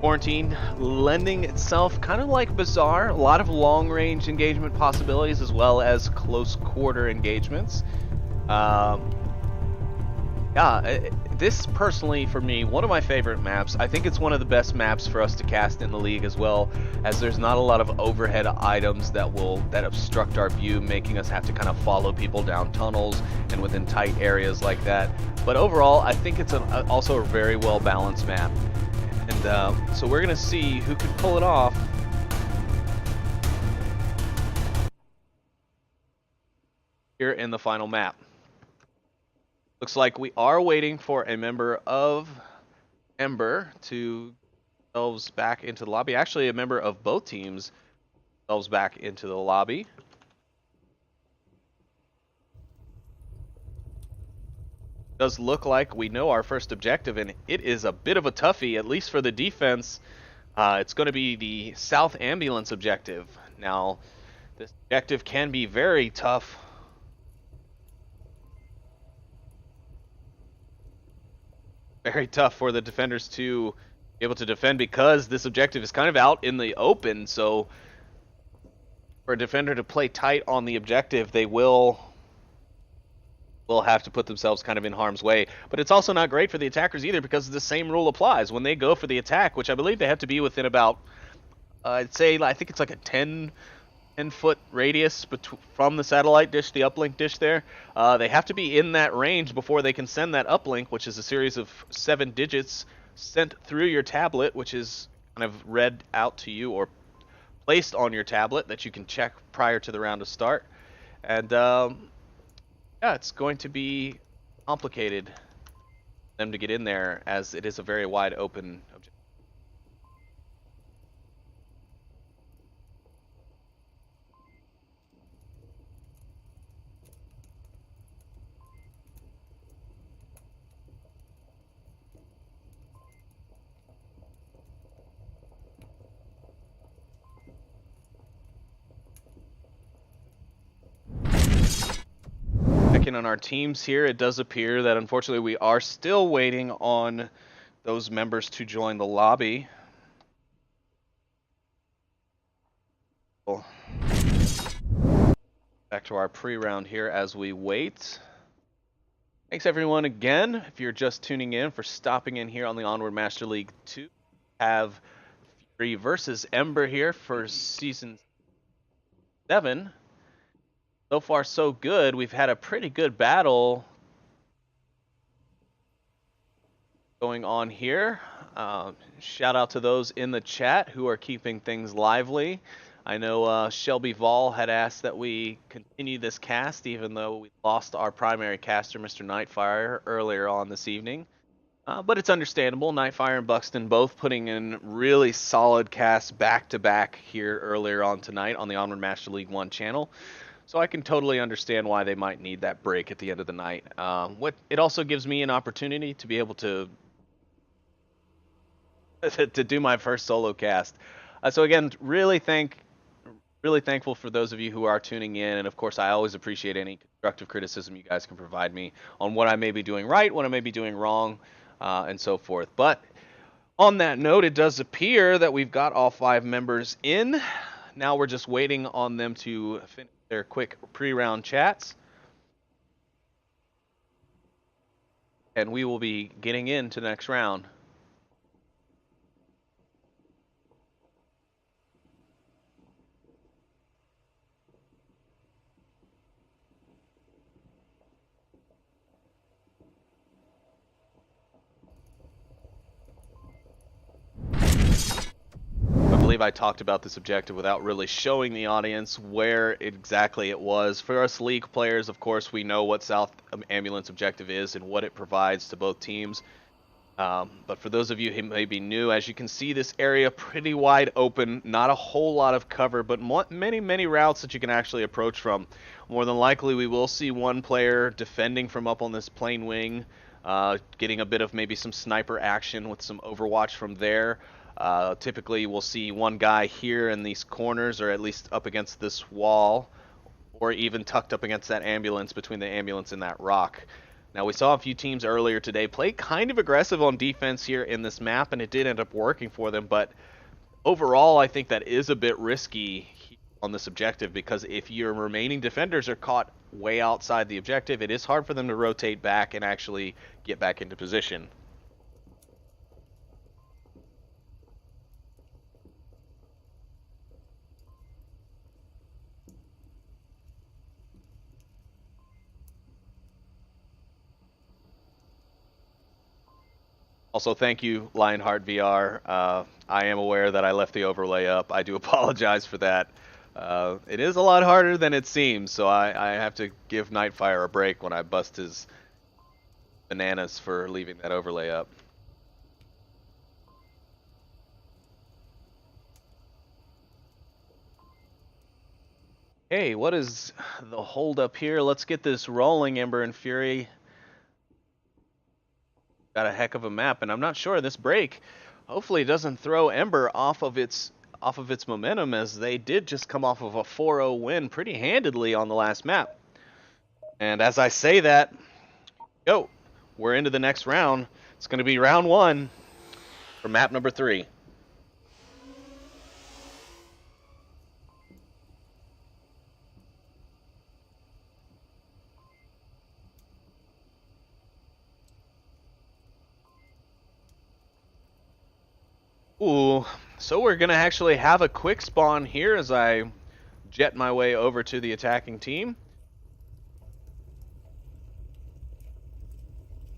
A: Quarantine lending itself kind of like Bazaar, a lot of long-range engagement possibilities as well as close-quarter engagements. This personally for me, one of my favorite maps. I think it's one of the best maps for us to cast in the league as well, as there's not a lot of overhead items that obstruct our view, making us have to kind of follow people down tunnels and within tight areas like that. But overall, I think it's also a very well-balanced map. And so we're going to see who can pull it off. Here in the final map. Looks like we are waiting for a member of Ember to themselves back into the lobby. Actually, a member of both teams themselves back into the lobby. Does look like we know our first objective, and it is a bit of a toughie, at least for the defense. It's going to be the South Ambulance objective. Now, this objective can be very tough. Very tough for the defenders to be able to defend, because this objective is kind of out in the open. So, for a defender to play tight on the objective, they will have to put themselves kind of in harm's way. But it's also not great for the attackers either, because the same rule applies. When they go for the attack, which I believe they have to be within about, I think it's like a 10-foot radius from the satellite dish, the uplink dish there. They have to be in that range before they can send that uplink, which is a series of 7 digits sent through your tablet, which is kind of read out to you or placed on your tablet that you can check prior to the round to start. And yeah, it's going to be complicated for them to get in there, as it is a very wide open objective. looking on our teams here, it does appear that unfortunately we are still waiting on those members to join the lobby. Back to our pre-round here as we wait. Thanks everyone again, if you're just tuning in, for stopping in here on the Onward Master League 2. Have Fury versus Ember here for Season 7. So far so good. We've had a pretty good battle going on here. Shout out to those in the chat who are keeping things lively. I know Shelby Vol had asked that we continue this cast even though we lost our primary caster, Mr. Nightfire, earlier on this evening. But it's understandable. Nightfire and Buxton both putting in really solid casts back-to-back here earlier on tonight on the Onward Master League 1 channel. So I can totally understand why they might need that break at the end of the night. It also gives me an opportunity to be able to do my first solo cast. So again, really thankful for those of you who are tuning in, and of course I always appreciate any constructive criticism you guys can provide me on what I may be doing right, what I may be doing wrong, and so forth. But on that note, it does appear that we've got all 5 members in. Now we're just waiting on them to finish their quick pre-round chats. And we will be getting into the next round. I believe I talked about this objective without really showing the audience where exactly it was. For us League players, of course, we know what South Ambulance objective is and what it provides to both teams. But for those of you who may be new, as you can see, this area pretty wide open, not a whole lot of cover, but many routes that you can actually approach from. More than likely, we will see one player defending from up on this plane wing, getting a bit of maybe some sniper action with some overwatch from there. Typically, we'll see one guy here in these corners, or at least up against this wall, or even tucked up against that ambulance, between the ambulance and that rock. Now, we saw a few teams earlier today play kind of aggressive on defense here in this map, and it did end up working for them, but overall, I think that is a bit risky on this objective, because if your remaining defenders are caught way outside the objective, it is hard for them to rotate back and actually get back into position. Also, thank you, Lionheart VR. I am aware that I left the overlay up. I do apologize for that. It is a lot harder than it seems, so I have to give Nightfire a break when I bust his bananas for leaving that overlay up. Hey, what is the hold up here? Let's get this rolling, Ember and Fury. Got a heck of a map, and I'm not sure this break hopefully doesn't throw Ember off of its momentum, as they did just come off of a 4-0 win pretty handedly on the last map. And as I say that, we're into the next round. It's going to be round 1 for map number 3. Ooh, so we're going to actually have a quick spawn here as I jet my way over to the attacking team.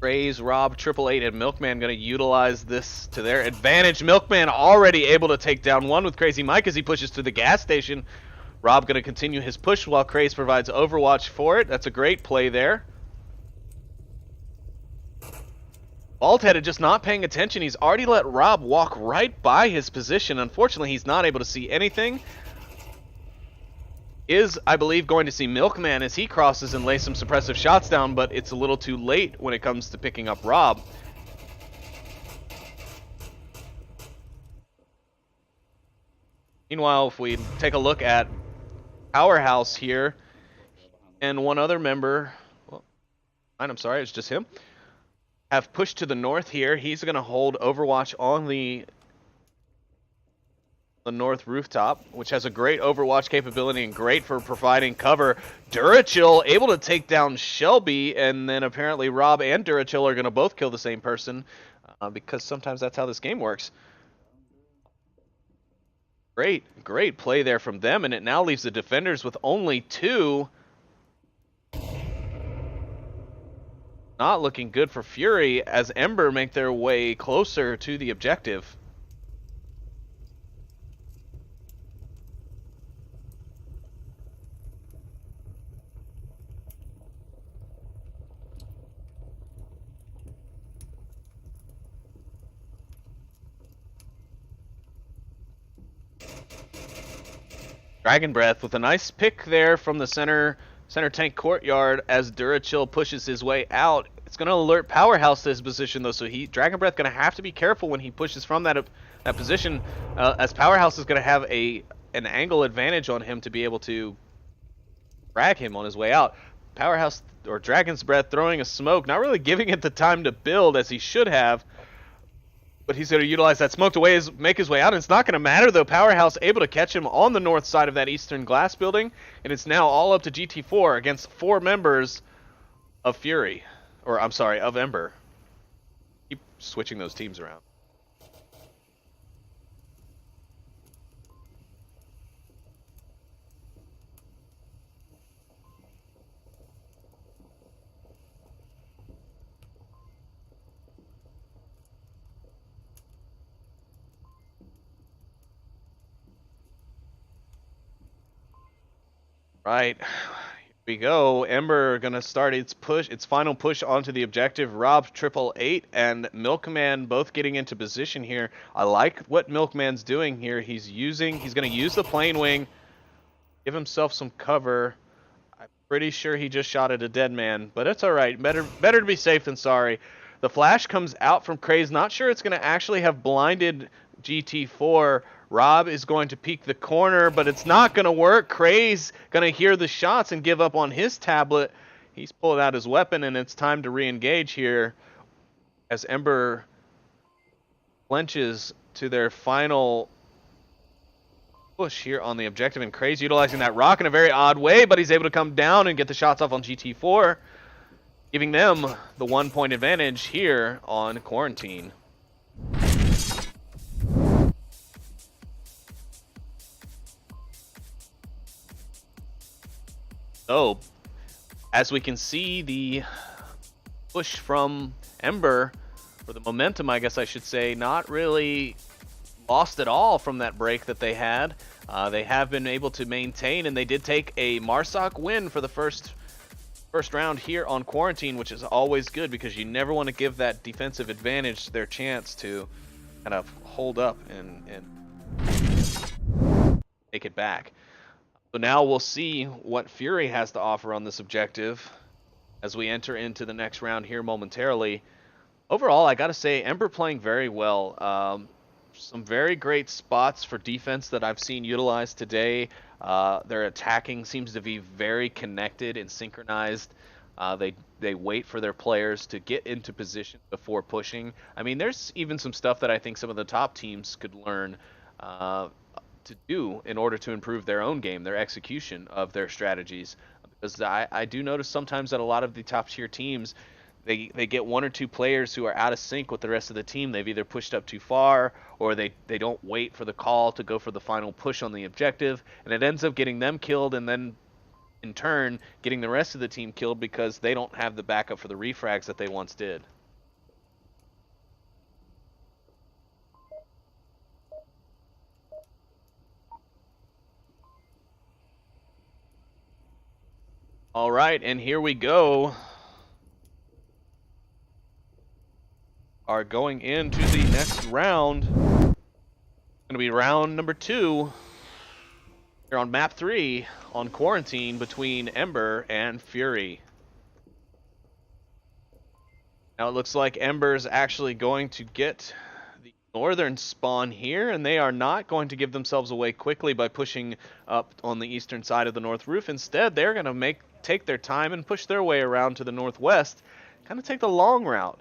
A: Raze, Rob, 888, and Milkman going to utilize this to their advantage. Milkman already able to take down one with Crazy Mike as he pushes to the gas station. Rob going to continue his push while Craze provides overwatch for it. That's a great play there. Baldhead just not paying attention. He's already let Rob walk right by his position. Unfortunately, he's not able to see anything. Is, I believe, going to see Milkman as he crosses and lays some suppressive shots down, but it's a little too late when it comes to picking up Rob. Meanwhile, if we take a look at Powerhouse here, and one other member, well, I'm sorry, it's just him. Have pushed to the north here. He's going to hold Overwatch on the north rooftop, which has a great Overwatch capability and great for providing cover. Durachill able to take down Shelby, and then apparently Rob and Durachill are going to both kill the same person, because sometimes that's how this game works. Great play there from them, and it now leaves the defenders with only 2. Not looking good for Fury as Ember make their way closer to the objective. Dragon Breath with a nice pick there from the center tank courtyard as Durachill pushes his way out. It's going to alert Powerhouse to his position though, so Dragon Breath going to have to be careful when he pushes from that position, as Powerhouse is going to have an angle advantage on him to be able to drag him on his way out. Powerhouse, or Dragon's Breath, throwing a smoke, not really giving it the time to build as he should have. But he's going to utilize that smoke to make his way out. And it's not going to matter, though. Powerhouse able to catch him on the north side of that eastern glass building. And it's now all up to GT4 against 4 members of Fury. Or, I'm sorry, of Ember. Keep switching those teams around. Right, here we go. Ember gonna start its final push onto the objective. Rob 888 and Milkman both getting into position here. I like what Milkman's doing here. He's gonna use the plane wing, give himself some cover. I'm pretty sure he just shot at a dead man, but it's all right. Better to be safe than sorry. The flash comes out from Craze. Not sure it's gonna actually have blinded GT4. Rob is going to peek the corner, but it's not going to work. Craze going to hear the shots and give up on his tablet. He's pulled out his weapon, and it's time to re-engage here as Ember clenches to their final push here on the objective. And Craze utilizing that rock in a very odd way, but he's able to come down and get the shots off on GT4, giving them the 1-point advantage here on Quarantine. So, as we can see, the push from Ember, or the momentum, I guess I should say, not really lost at all from that break that they had. They have been able to maintain, and they did take a Marsoc win for the first round here on Quarantine, which is always good because you never want to give that defensive advantage their chance to kind of hold up and take it back. So now we'll see what Fury has to offer on this objective as we enter into the next round here momentarily. Overall, I gotta say, Ember playing very well. Some very great spots for defense that I've seen utilized today. Their attacking seems to be very connected and synchronized. They wait for their players to get into position before pushing. I mean, there's even some stuff that I think some of the top teams could learn to do in order to improve their own game, their execution of their strategies. Because I do notice sometimes that a lot of the top tier teams, they get 1 or 2 players who are out of sync with the rest of the team. They've either pushed up too far, or they don't wait for the call to go for the final push on the objective, and it ends up getting them killed, and then in turn getting the rest of the team killed because they don't have the backup for the refrags that they once did. All right, and here we go. Are going into the next round. Going to be round number 2 here on map 3 on Quarantine between Ember and Fury. Now it looks like Ember's actually going to get the northern spawn here, and they are not going to give themselves away quickly by pushing up on the eastern side of the north roof. Instead, they're going to take their time and push their way around to the northwest, kind of take the long route.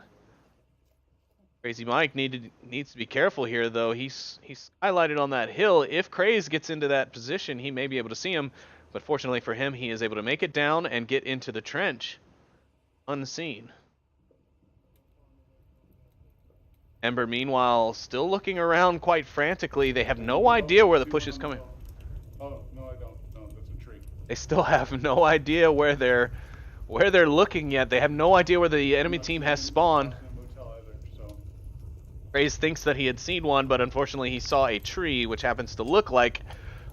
A: Crazy Mike needs to be careful here, though. He's highlighted on that hill. If Craze gets into that position, he may be able to see him, but fortunately for him, he is able to make it down and get into the trench unseen. Ember, meanwhile, still looking around quite frantically. They have no idea where the push is coming.
B: Oh, no, I don't. No, that's a tree.
A: They still have no idea where they're looking yet. They have no idea where the enemy team has spawned. Craze thinks that he had seen one, but unfortunately he saw a tree, which happens to look like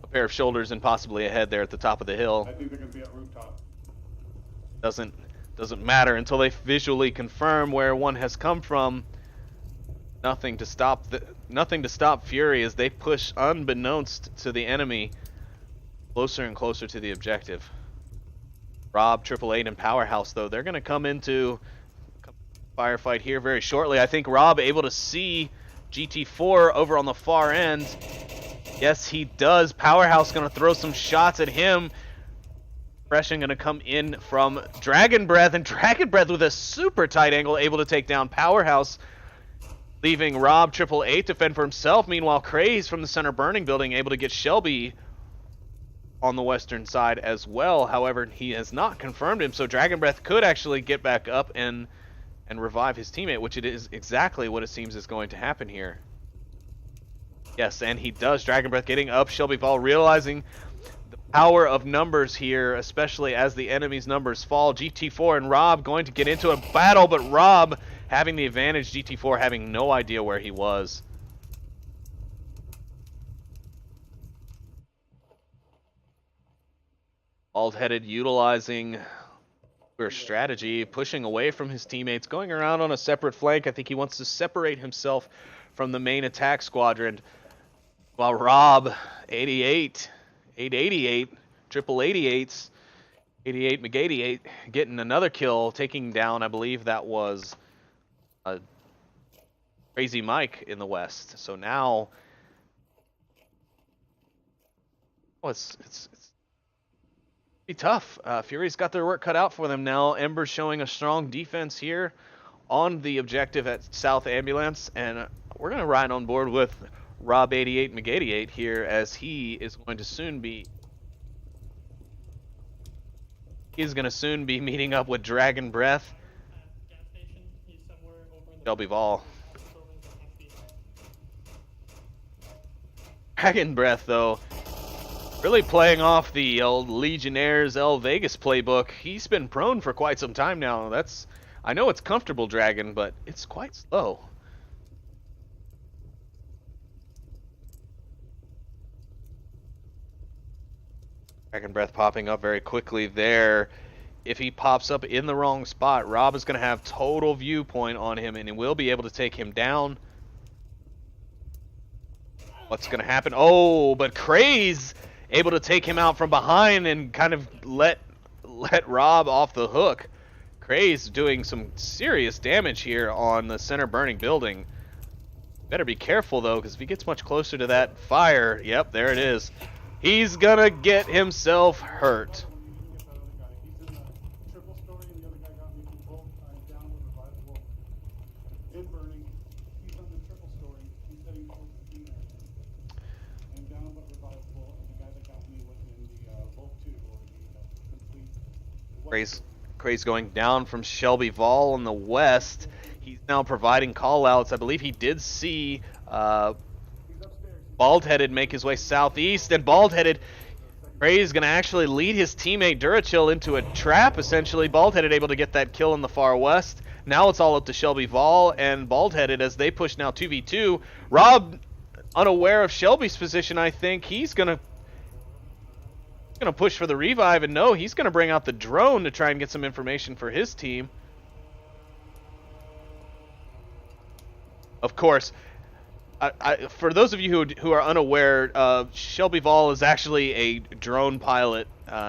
A: a pair of shoulders and possibly a head there at the top of the hill.
B: I think they're going to be at rooftop.
A: Doesn't matter until they visually confirm where one has come from. Nothing to stop Fury as they push unbeknownst to the enemy closer and closer to the objective. Rob, 888, and Powerhouse, though, they're going to come into firefight here very shortly. I think Rob able to see GT4 over on the far end. Yes, he does. Powerhouse going to throw some shots at him. Pressure going to come in from Dragon Breath, and Dragon Breath with a super tight angle able to take down Powerhouse, leaving Rob 888 to fend for himself. Meanwhile, Craze from the center burning building able to get Shelby on the western side as well. However, he has not confirmed him, so Dragon Breath could actually get back up and revive his teammate, which it is exactly what it seems is going to happen here. Yes, and he does. Dragon Breath getting up. Shelby Ball realizing the power of numbers here, especially as the enemy's numbers fall. GT4 and Rob going to get into a battle, but Rob having the advantage, GT4 having no idea where he was. Bald-headed utilizing strategy, pushing away from his teammates, going around on a separate flank. I think he wants to separate himself from the main attack squadron. While Rob, 888, 88s, 88 McGaty8, getting another kill, taking down, I believe that was Crazy Mike in the west. So now, it's be tough. Fury's got their work cut out for them now. Ember's showing a strong defense here on the objective at South Ambulance, and we're going to ride on board with Rob 88 McGaty8 here, as he is going to soon be meeting up with Dragon Breath. Shelby Ball. Dragon Breath, though, really playing off the old Legionnaires El Vegas playbook. He's been prone for quite some time now. I know it's comfortable, Dragon, but it's quite slow. Dragon Breath popping up very quickly there. If he pops up in the wrong spot, Rob is going to have total viewpoint on him, and he will be able to take him down. What's going to happen? Oh, but Craze able to take him out from behind and kind of let Rob off the hook. Craze doing some serious damage here on the center burning building. Better be careful, though, because if he gets much closer to that fire, yep, there it is. He's going to get himself hurt. Craze going down from Shelby Vol in the west. He's now providing call-outs. I believe he did see Bald-headed make his way southeast, and Bald-headed, Craze going to actually lead his teammate Durachill into a trap, essentially. Bald-headed able to get that kill in the far west. Now it's all up to Shelby Vol and Bald-headed as they push now 2v2. Rob, unaware of Shelby's position, I think he's going to push for the revive, and no, he's going to bring out the drone to try and get some information for his team. Of course, for those of you who are unaware, Shelby Vol is actually a drone pilot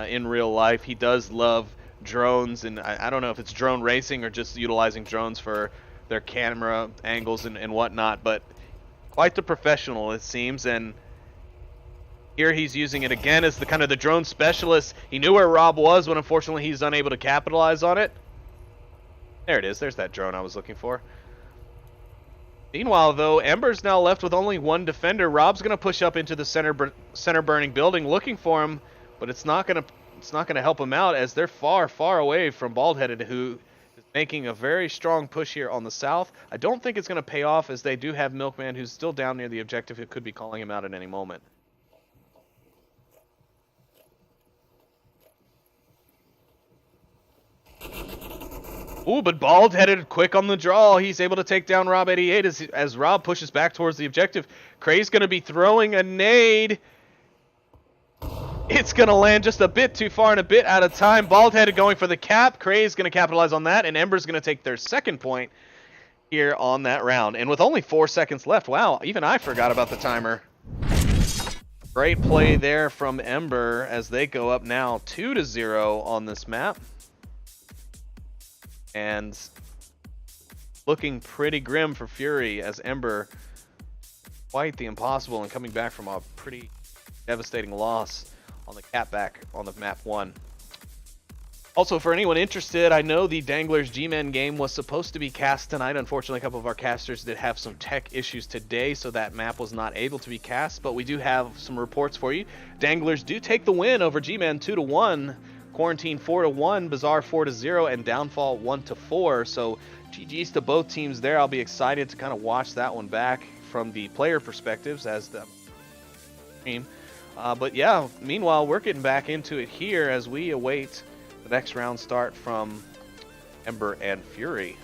A: in real life. He does love drones, and I don't know if it's drone racing or just utilizing drones for their camera angles and whatnot, but quite the professional, it seems, and here he's using it again as the kind of the drone specialist. He knew where Rob was, but unfortunately he's unable to capitalize on it. There it is. There's that drone I was looking for. Meanwhile, though, Ember's now left with only one defender. Rob's going to push up into the center burning building looking for him, but it's not going to help him out as they're far, far away from Baldheaded, who is making a very strong push here on the south. I don't think it's going to pay off as they do have Milkman, who's still down near the objective, who could be calling him out at any moment. Ooh, but Bald-headed, quick on the draw. He's able to take down Rob 88 as Rob pushes back towards the objective. Cray's going to be throwing a nade. It's going to land just a bit too far and a bit out of time. Bald-headed going for the cap. Cray's going to capitalize on that, and Ember's going to take their second point here on that round. And with only 4 seconds left, wow, even I forgot about the timer. Great play there from Ember as they go up now 2-0 on this map. And looking pretty grim for Fury as Ember quite the impossible and coming back from a pretty devastating loss on the catback on the map 1. Also, for anyone interested, I know the Danglers G-Men game was supposed to be cast tonight. Unfortunately, a couple of our casters did have some tech issues today, so that map was not able to be cast, but we do have some reports for you. Danglers do take the win over G-Men 2-1. Quarantine 4-1, Bazaar 4-0, and Downfall 1-4. So GG's to both teams there. I'll be excited to kind of watch that one back from the player perspectives as the team. But yeah, meanwhile, we're getting back into it here as we await the next round start from Ember and Fury.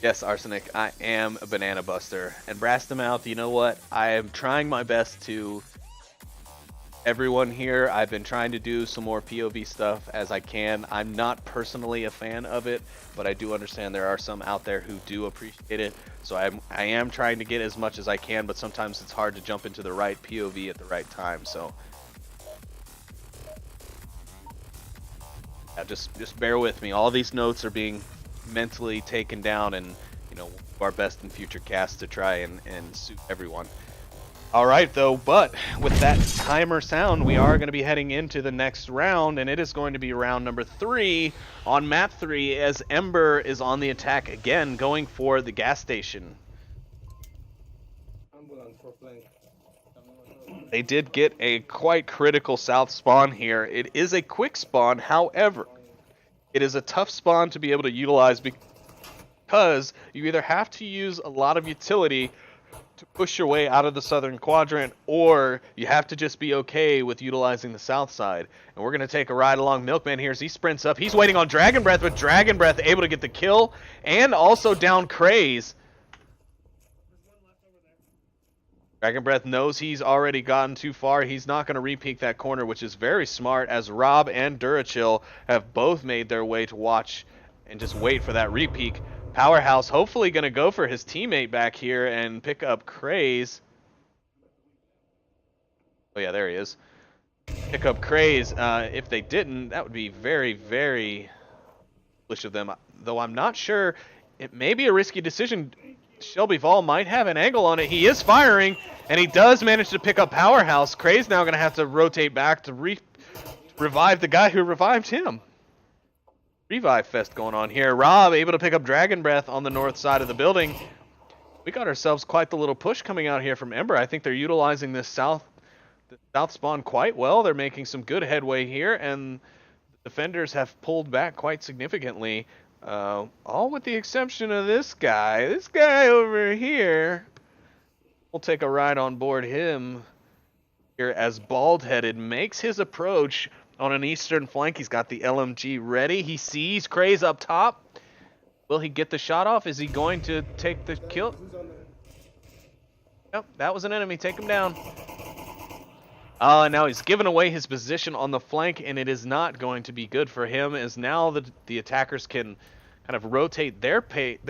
A: Yes, Arsenic, I am a banana buster. And Brastamouth, you know what? I am trying my best to... Everyone here, I've been trying to do some more POV stuff as I can. I'm not personally a fan of it, but I do understand there are some out there who do appreciate it. So I am trying to get as much as I can, but sometimes it's hard to jump into the right POV at the right time. So yeah, just bear with me. All these notes are being mentally taken down, and you know, our best in future casts to try and suit everyone. All right, though, but with that timer sound, we are going to be heading into the next round, and it is going to be round number 3 on map 3 as Ember is on the attack again, going for the gas station. They did get a quite critical south spawn here. It is a quick spawn, however, it is a tough spawn to be able to utilize because you either have to use a lot of utility to push your way out of the southern quadrant, or you have to just be okay with utilizing the south side. And we're going to take a ride along Milkman here as he sprints up. He's waiting on Dragon Breath, but Dragon Breath able to get the kill and also down Craze. Dragon Breath knows he's already gotten too far. He's not going to re-peek that corner, which is very smart, as Rob and Durachill have both made their way to watch and just wait for that re-peek. Powerhouse hopefully going to go for his teammate back here and pick up Craze. Oh yeah, there he is. Pick up Craze. If they didn't, that would be very, very foolish of them. Though I'm not sure. It may be a risky decision. Shelby Vol might have an angle on it. He is firing, and he does manage to pick up Powerhouse. Craze now going to have to rotate back to revive the guy who revived him. Revive fest going on here. Rob able to pick up Dragon Breath on the north side of the building. We got ourselves quite the little push coming out here from Ember. I think they're utilizing this south spawn quite well. They're making some good headway here, and the defenders have pulled back quite significantly. All with the exception of this guy. This guy over here. We'll take a ride on board him here as Bald-headed makes his approach on an eastern flank. He's got the LMG ready. He sees Craze up top. Will he get the shot off? Is he going to take the kill? Yep, that was an enemy. Take him down. Now he's given away his position on the flank, and it is not going to be good for him, as now the attackers can kind of rotate their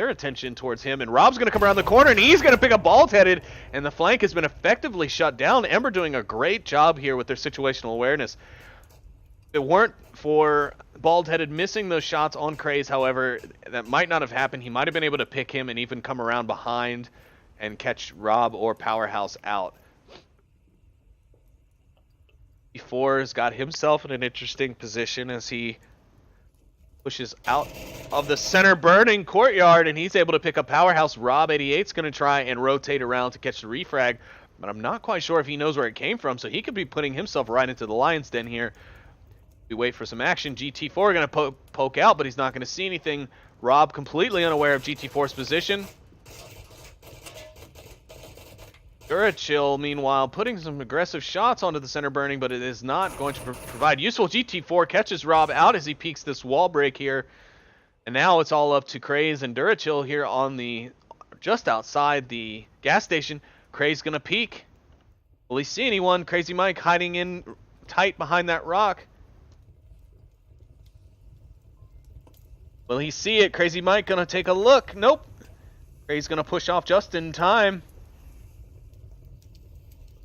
A: attention towards him. And Rob's going to come around the corner, and he's going to pick up Bald-Headed, and the flank has been effectively shut down. Ember doing a great job here with their situational awareness. If it weren't for Bald-Headed missing those shots on Craze, however, that might not have happened. He might have been able to pick him and even come around behind and catch Rob or Powerhouse out. E4 has got himself in an interesting position as he pushes out of the center burning courtyard, and he's able to pick up Powerhouse. Rob 88's going to try and rotate around to catch the refrag, but I'm not quite sure if he knows where it came from, so he could be putting himself right into the lion's den here. We wait for some action. GT4 going to poke out, but he's not going to see anything. Rob completely unaware of GT4's position. Durachill, meanwhile, putting some aggressive shots onto the center burning, but it is not going to provide useful. GT4 catches Rob out as he peeks this wall break here. And now it's all up to Craze and Durachill here on the just outside the gas station. Craze going to peek. Will he see anyone? Crazy Mike hiding in tight behind that rock. Will he see it? Crazy Mike going to take a look. Nope. Craze going to push off just in time.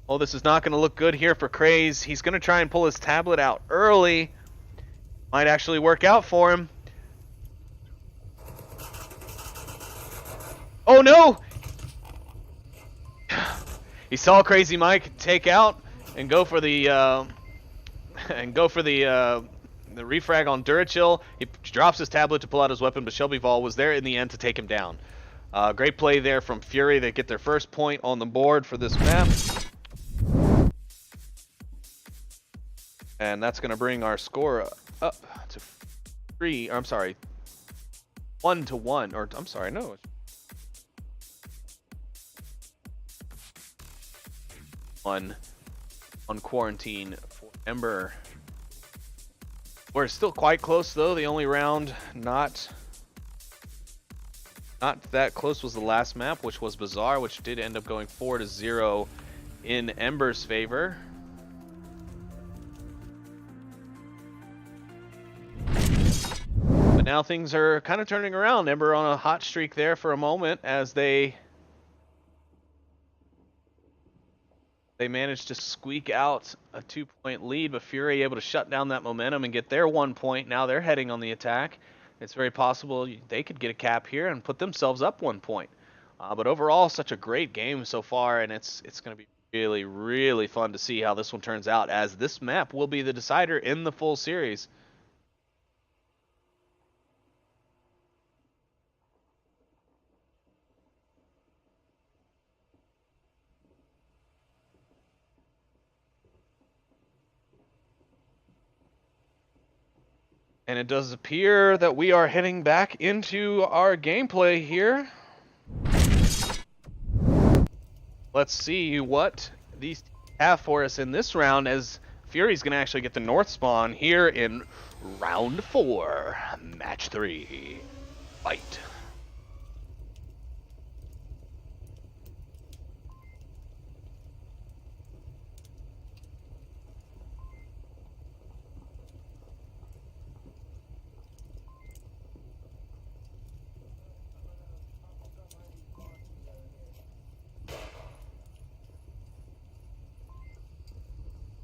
A: Oh, this is not going to look good here for Craze. He's going to try and pull his tablet out early. Might actually work out for him. Oh no! He saw Crazy Mike take out and go for the refrag on Durachill. He drops his tablet to pull out his weapon, but Shelby Vol was there in the end to take him down. Great play there from Fury. They get their first point on the board for this map. And that's going to bring our score up to 1-1. Or, I'm sorry, no. On quarantine for Ember. We're still quite close, though. The only round not that close was the last map, which was Bazaar, which did end up going 4-0 in Ember's favor. But now things are kind of turning around. Ember on a hot streak there for a moment as they managed to squeak out a 2-point lead, but Fury able to shut down that momentum and get their 1 point. Now they're heading on the attack. It's very possible they could get a cap here and put themselves up 1 point. But overall, such a great game so far, and it's going to be really, really fun to see how this one turns out, as this map will be the decider in the full series. And it does appear that we are heading back into our gameplay here. Let's see what these have for us in this round, as Fury's going to actually get the north spawn here in round 4, match 3. Fight.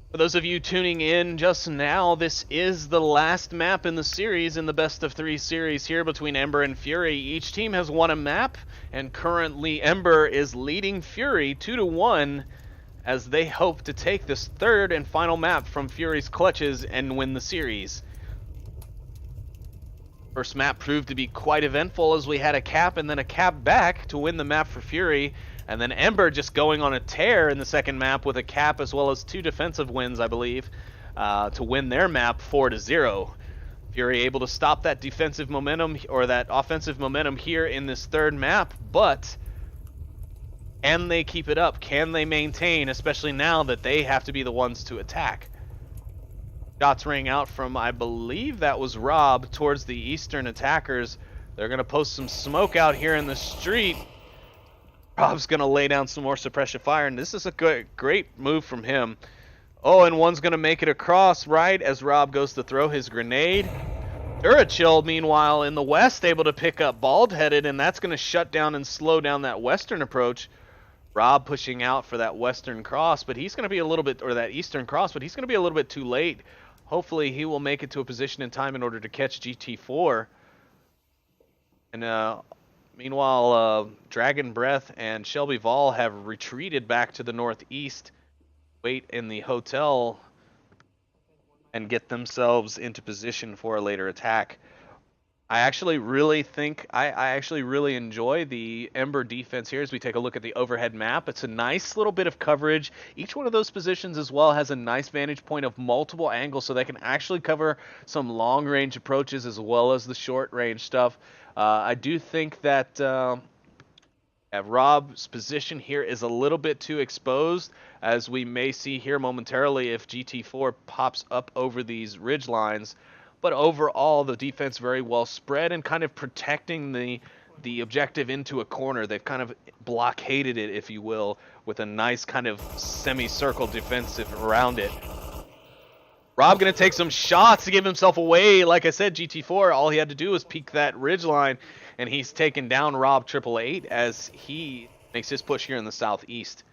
A: For those of you tuning in just now, this is the last map in the series, in the best of 3 series here between Ember and Fury. Each team has won a map, and currently Ember is leading Fury 2-1 as they hope to take this third and final map from Fury's clutches and win the series. First map proved to be quite eventful, as we had a cap and then a cap back to win the map for Fury. And then Ember just going on a tear in the second map with a cap as well as 2 defensive wins, I believe, to win their map 4-0. Fury able to stop that defensive momentum, or that offensive momentum here in this third map, but can they keep it up? Can they maintain, especially now that they have to be the ones to attack? Shots ring out from, I believe that was Rob, towards the eastern attackers. They're going to post some smoke out here in the street. Rob's going to lay down some more suppression fire, and this is a great move from him. Oh, and one's going to make it across right as Rob goes to throw his grenade. Durachill, meanwhile, in the west, able to pick up Bald-Headed, and that's going to shut down and slow down that western approach. Rob pushing out for that western cross, but he's going to be a little bit, or that eastern cross, but he's going to be a little bit too late. Hopefully he will make it to a position in time in order to catch GT4. And meanwhile, Dragon Breath and Shelby Vol have retreated back to the northeast, wait in the hotel, and get themselves into position for a later attack. I actually really think, I actually really enjoy the Ember defense here as we take a look at the overhead map. It's a nice little bit of coverage. Each one of those positions as well has a nice vantage point of multiple angles, so they can actually cover some long range approaches as well as the short range stuff. I do think that Rob's position here is a little bit too exposed, as we may see here momentarily if GT4 pops up over these ridge lines. But overall, the defense very well spread and kind of protecting the objective into a corner. They've kind of blockaded it, if you will, with a nice kind of semicircle defensive around it. Rob going to take some shots to give himself away. Like I said, GT4, all he had to do was peek that ridge line, and he's taken down Rob 888 as he makes his push here in the southeast.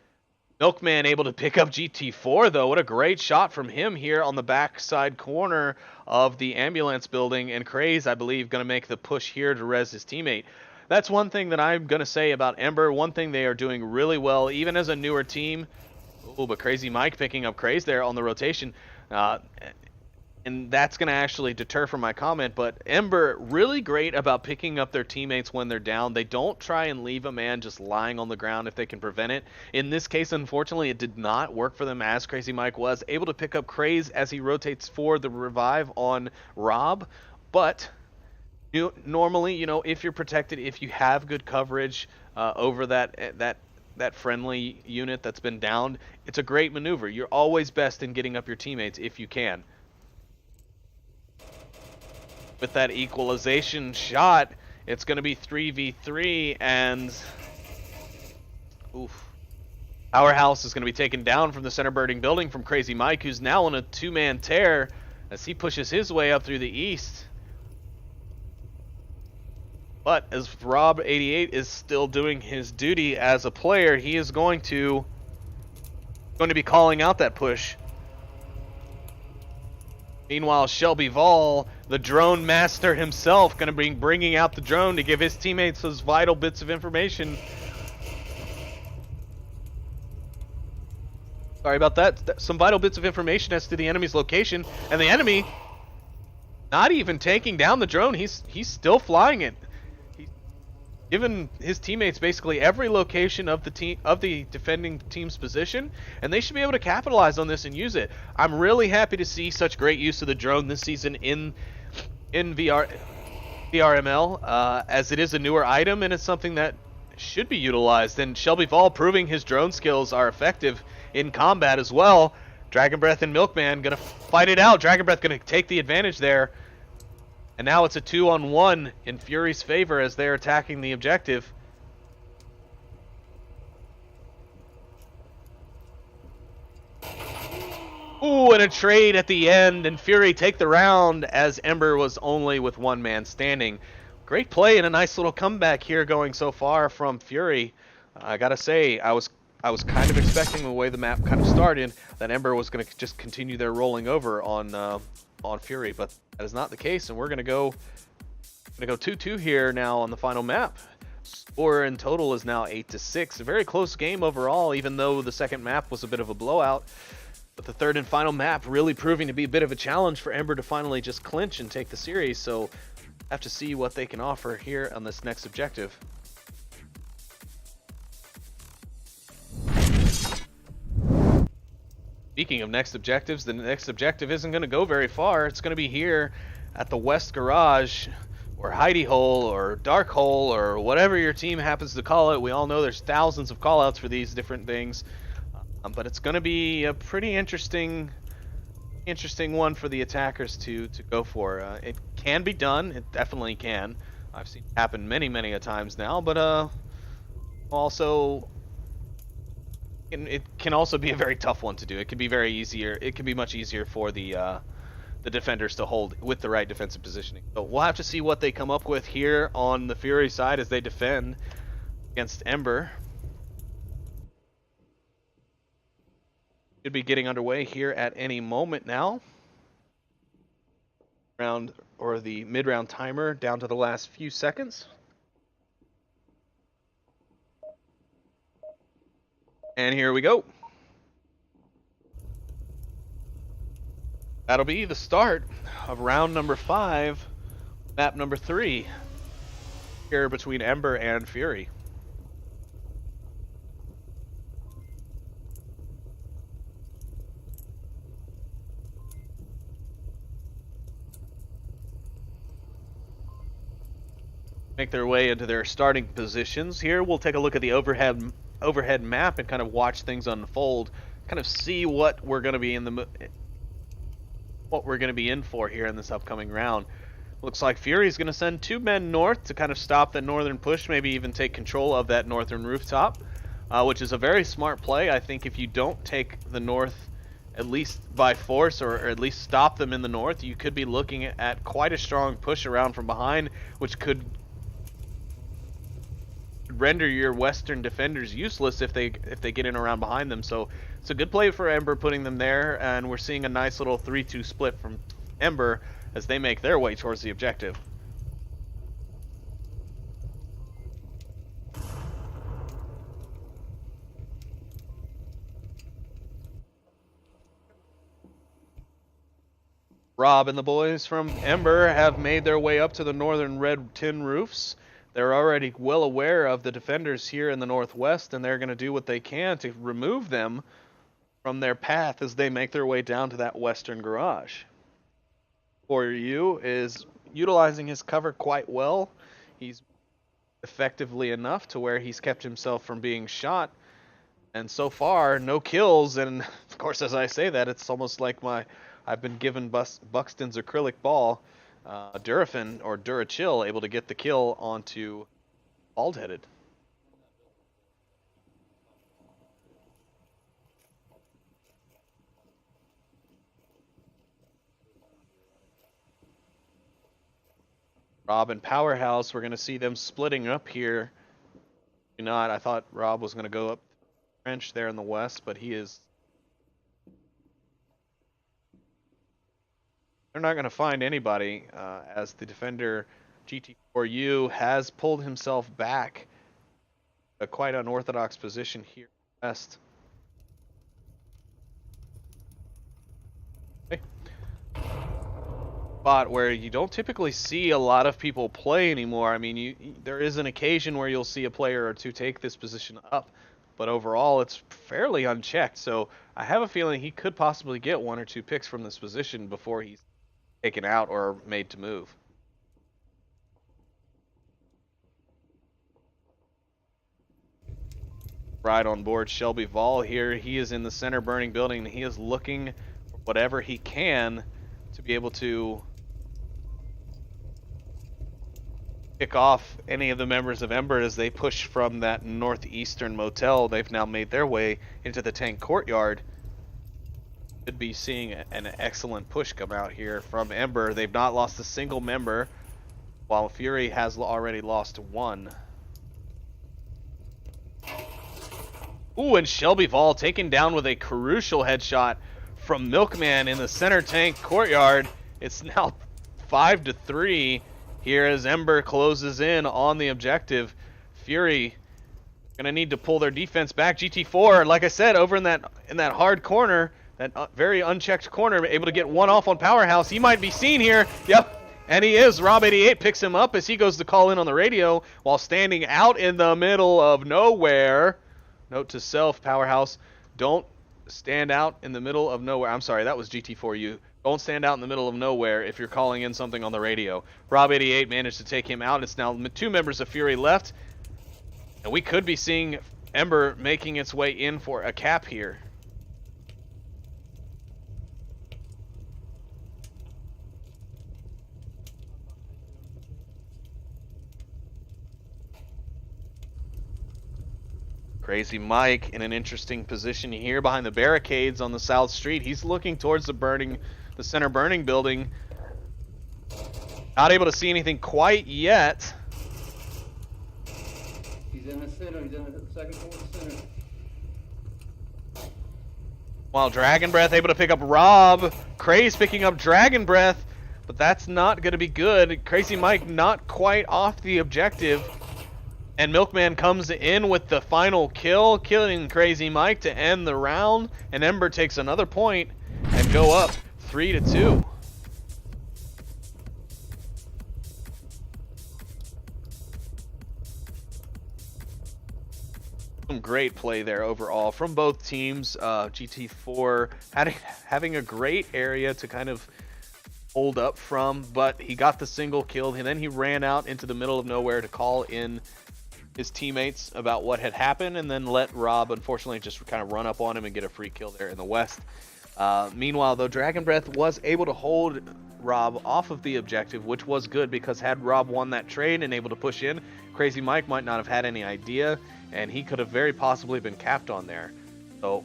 A: Milkman able to pick up GT4, though. What a great shot from him here on the backside corner of the ambulance building. And Craze, I believe, going to make the push here to res his teammate. That's one thing that I'm going to say about Ember. One thing they are doing really well, even as a newer team. Oh, but Crazy Mike picking up Craze there on the rotation. And that's going to actually deter from my comment, but Ember really great about picking up their teammates when they're down. They don't try and leave a man just lying on the ground if they can prevent it. In this case, unfortunately, it did not work for them, as Crazy Mike was able to pick up Craze as he rotates for the revive on Rob. But normally, you know, if you're protected, if you have good coverage over that friendly unit that's been downed, it's a great maneuver. You're always best in getting up your teammates if you can. With that equalization shot, it's going to be 3v3, and oof. Powerhouse is going to be taken down from the center birding building from Crazy Mike, who's now on a two-man tear as he pushes his way up through the east. But as Rob 88 is still doing his duty as a player, he is going to be calling out that push. Meanwhile, Shelby Vol, the drone master himself, going to be bringing out the drone to give his teammates those vital bits of information. Sorry about that. Some vital bits of information as to the enemy's location, and the enemy not even taking down the drone. He's still flying it. He's given his teammates basically every location of the defending team's position, and they should be able to capitalize on this and use it. I'm really happy to see such great use of the drone this season in VRML, as it is a newer item and it's something that should be utilized. And Shelby Vol proving his drone skills are effective in combat as well. Dragon Breath and Milkman gonna fight it out. Dragon Breath gonna take the advantage there. And now it's a 2-on-1 in Fury's favor as they're attacking the objective. Ooh, and a trade at the end, and Fury take the round as Ember was only with one man standing. Great play and a nice little comeback here going so far from Fury. I gotta say, I was kind of expecting the way the map kind of started that Ember was gonna just continue their rolling over on Fury, but that is not the case, and we're gonna go 2-2 here now on the final map. Score in total is now 8-6. A very close game overall, even though the second map was a bit of a blowout. But the third and final map really proving to be a bit of a challenge for Ember to finally just clinch and take the series, so have to see what they can offer here on this next objective. Speaking of next objectives, the next objective isn't going to go very far. It's going to be here at the West Garage, or Hidey Hole, or Dark Hole, or whatever your team happens to call it. We all know there's thousands of callouts for these different things, but it's going to be a pretty interesting one for the attackers to go for. It can be done. It definitely can. I've seen it happen many a times now, but also it can also be a very tough one to do. It can be very easier. It can be much easier for the the defenders to hold with the right defensive positioning. So we'll have to see what they come up with here on the Fury side as they defend against Ember. Should be getting underway here at any moment now. Round, or the mid-round timer down to the last few seconds. And here we go. That'll be the start of round number 5, map number 3, here between Ember and Fury. Make their way into their starting positions. Here we'll take a look at the overhead map and kind of watch things unfold, kind of see what we're going to be in for here in this upcoming round. Looks like Fury's going to send 2 men north to kind of stop the northern push, maybe even take control of that northern rooftop, which is a very smart play. I think if you don't take the north at least by force, or at least stop them in the north, you could be looking at quite a strong push around from behind, which could render your western defenders useless if they get in around behind them. So it's a good play for Ember putting them there, and we're seeing a nice little 3-2 split from Ember as they make their way towards the objective. Rob and the boys from Ember have made their way up to the northern red tin roofs. They're already well aware of the defenders here in the northwest, and they're going to do what they can to remove them from their path as they make their way down to that western garage. You is utilizing his cover quite well. He's effectively enough to where he's kept himself from being shot, and so far no kills. And of course, as I say that, it's almost like I've been given Buxton's acrylic ball. Durafin or Durachill able to get the kill onto Bald-Headed. Rob and Powerhouse, we're going to see them splitting up here. I thought Rob was going to go up the trench there in the west, but he is. They're not going to find anybody as the defender GT4U has pulled himself back. A quite unorthodox position here west. Okay. Spot where you don't typically see a lot of people play anymore. I mean, there is an occasion where you'll see a player or two take this position up, but overall it's fairly unchecked. So I have a feeling he could possibly get 1 or 2 picks from this position before he's taken out or made to move. Right on board Shelby Vol here. He is in the center burning building, and he is looking for whatever he can to be able to pick off any of the members of Ember as they push from that northeastern motel. They've now made their way into the tank courtyard. Could be seeing an excellent push come out here from Ember. They've not lost a single member, while Fury has already lost 1. Ooh, and Shelby Vol taken down with a crucial headshot from Milkman in the center tank courtyard. It's now 5-3 here as Ember closes in on the objective. Fury gonna need to pull their defense back. GT4, like I said, over in that hard corner, that very unchecked corner, able to get 1 off on Powerhouse. He might be seen here. Yep, and he is. Rob88 picks him up as he goes to call in on the radio while standing out in the middle of nowhere. Note to self, Powerhouse, don't stand out in the middle of nowhere. I'm sorry, that was GT4U. Don't stand out in the middle of nowhere if you're calling in something on the radio. Rob88 managed to take him out. It's now 2 members of Fury left, and we could be seeing Ember making its way in for a cap here. Crazy Mike in an interesting position here behind the barricades on the south street. He's looking towards the center burning building. Not able to see anything quite yet.
C: He's in the center. He's in the second floor center.
A: While Dragon Breath able to pick up Rob. Craze picking up Dragon Breath, but that's not going to be good. Crazy Mike not quite off the objective. And Milkman comes in with the final kill, killing Crazy Mike to end the round. And Ember takes another point and go up 3-2. Some great play there overall from both teams. GT4 having a great area to kind of hold up from, but he got the single kill, and then he ran out into the middle of nowhere to call in his teammates about what had happened, and then let Rob, unfortunately, just kind of run up on him and get a free kill there in the west. Meanwhile, though, Dragon Breath was able to hold Rob off of the objective, which was good, because had Rob won that trade and able to push in, Crazy Mike might not have had any idea, and he could have very possibly been capped on there. So,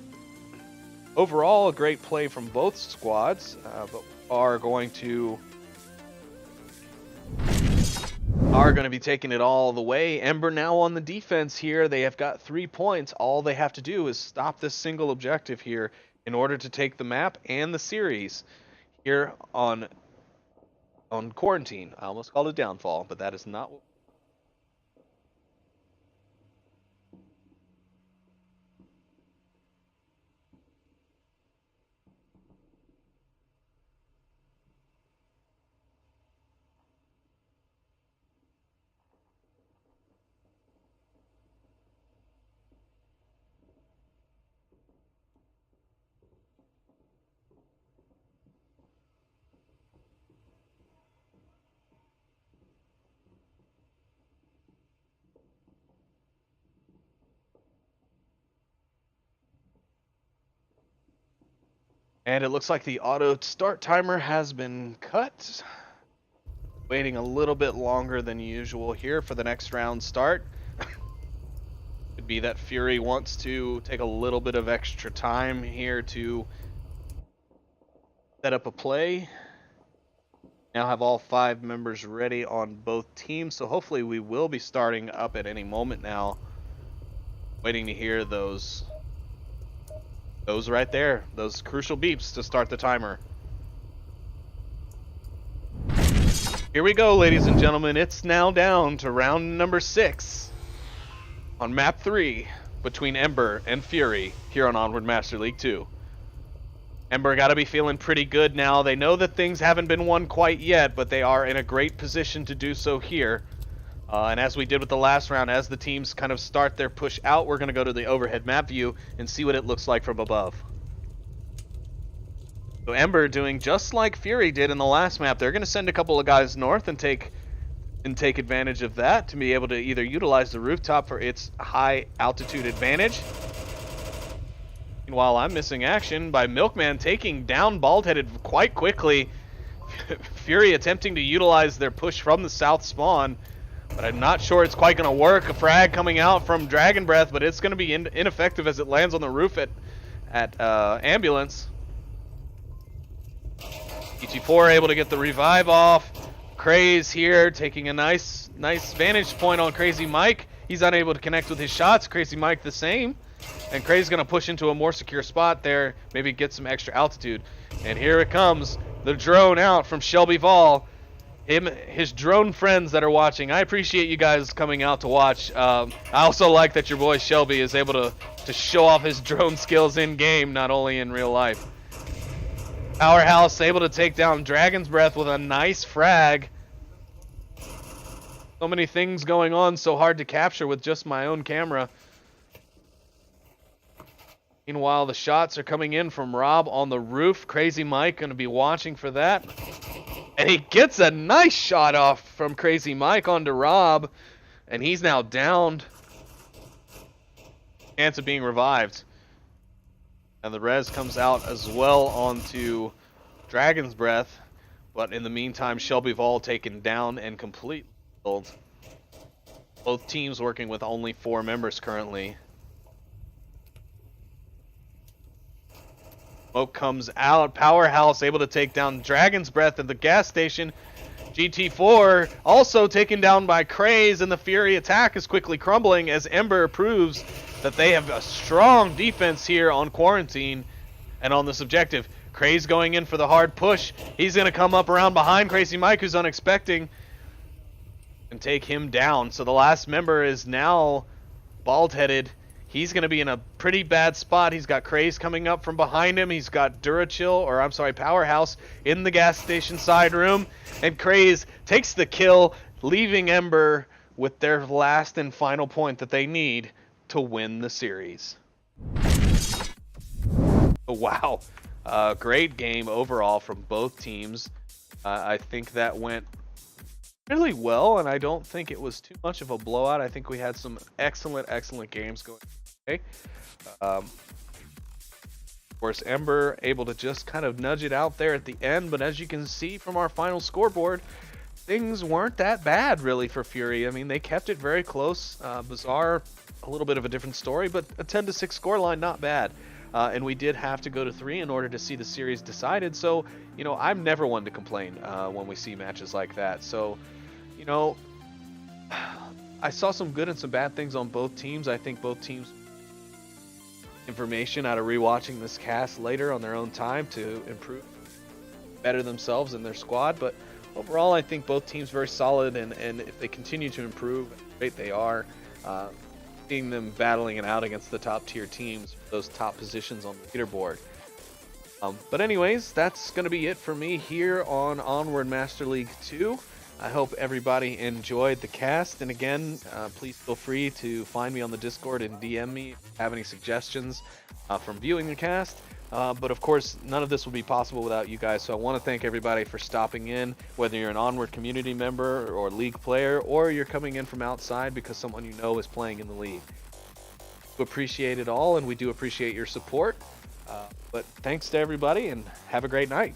A: overall, a great play from both squads, but are going to be taking it all the way. Ember now on the defense here. They have got 3 points. All they have to do is stop this single objective here in order to take the map and the series here on Quarantine. I almost called it Downfall, but that is not what. And it looks like the auto start timer has been cut. Waiting a little bit longer than usual here for the next round start. Could be that Fury wants to take a little bit of extra time here to set up a play. Now have all 5 members ready on both teams, so hopefully we will be starting up at any moment now. Waiting to hear those right there, those crucial beeps to start the timer. Here we go, ladies and gentlemen. It's now down to round number 6 on map 3 between Ember and Fury here on Onward Master League 2. Ember got to be feeling pretty good now. They know that things haven't been won quite yet, but they are in a great position to do so here. And as we did with the last round, as the teams kind of start their push out, we're going to go to the overhead map view and see what it looks like from above. So Ember doing just like Fury did in the last map. They're going to send a couple of guys north and take advantage of that to be able to either utilize the rooftop for its high altitude advantage. Meanwhile, I'm missing action by Milkman taking down Baldheaded quite quickly. Fury attempting to utilize their push from the south spawn. But I'm not sure it's quite going to work. A frag coming out from Dragon Breath, but it's going to be ineffective as it lands on the roof at Ambulance. EG4 able to get the revive off. Craze here taking a nice vantage point on Crazy Mike. He's unable to connect with his shots. Crazy Mike the same. And Craze is going to push into a more secure spot there. Maybe get some extra altitude. And here it comes. The drone out from Shelby Vol. His drone friends that are watching, I appreciate you guys coming out to watch. I also like that your boy Shelby is able to show off his drone skills in game, not only in real life. Powerhouse able to take down Dragon's Breath with a nice frag. So many things going on, so hard to capture with just my own camera. Meanwhile, the shots are coming in from Rob on the roof. Crazy Mike going to be watching for that. And he gets a nice shot off from Crazy Mike onto Rob. And he's now downed. Chance of being revived. And the res comes out as well onto Dragon's Breath. But in the meantime, Shelby Vol taken down and completely killed. Both teams working with only 4 members currently. Smoke comes out. Powerhouse able to take down Dragon's Breath at the gas station. GT4 also taken down by Craze, and the Fury attack is quickly crumbling as Ember proves that they have a strong defense here on Quarantine and on this objective. Craze going in for the hard push. He's going to come up around behind Crazy Mike, who's unexpecting, and take him down. So the last member is now bald-headed. He's going to be in a pretty bad spot. He's got Craze coming up from behind him. He's got Powerhouse in the gas station side room. And Craze takes the kill, leaving Ember with their last and final point that they need to win the series. Oh, wow. Great game overall from both teams. I think that went really well, and I don't think it was too much of a blowout. I think we had some excellent games going. Okay. Of course, Ember able to just kind of nudge it out there at the end, but as you can see from our final scoreboard, things weren't that bad really for Fury. I mean, they kept it very close. Bazaar, a little bit of a different story, but a 10-6 scoreline, not bad. And we did have to go to 3 in order to see the series decided. So, you know, I'm never one to complain when we see matches like that. So, you know, I saw some good and some bad things on both teams. I think both teams information out of rewatching this cast later on their own time to improve, better themselves and their squad. But overall, I think both teams very solid, and if they continue to improve, great they are. Seeing them battling it out against the top tier teams, those top positions on the leaderboard. But anyways, that's going to be it for me here on Onward Master League 2. I hope everybody enjoyed the cast, and again, please feel free to find me on the Discord and DM me if you have any suggestions from viewing the cast. But of course, none of this would be possible without you guys, so I want to thank everybody for stopping in, whether you're an Onward community member or league player, or you're coming in from outside because someone you know is playing in the league. We appreciate it all, and we do appreciate your support. But thanks to everybody, and have a great night.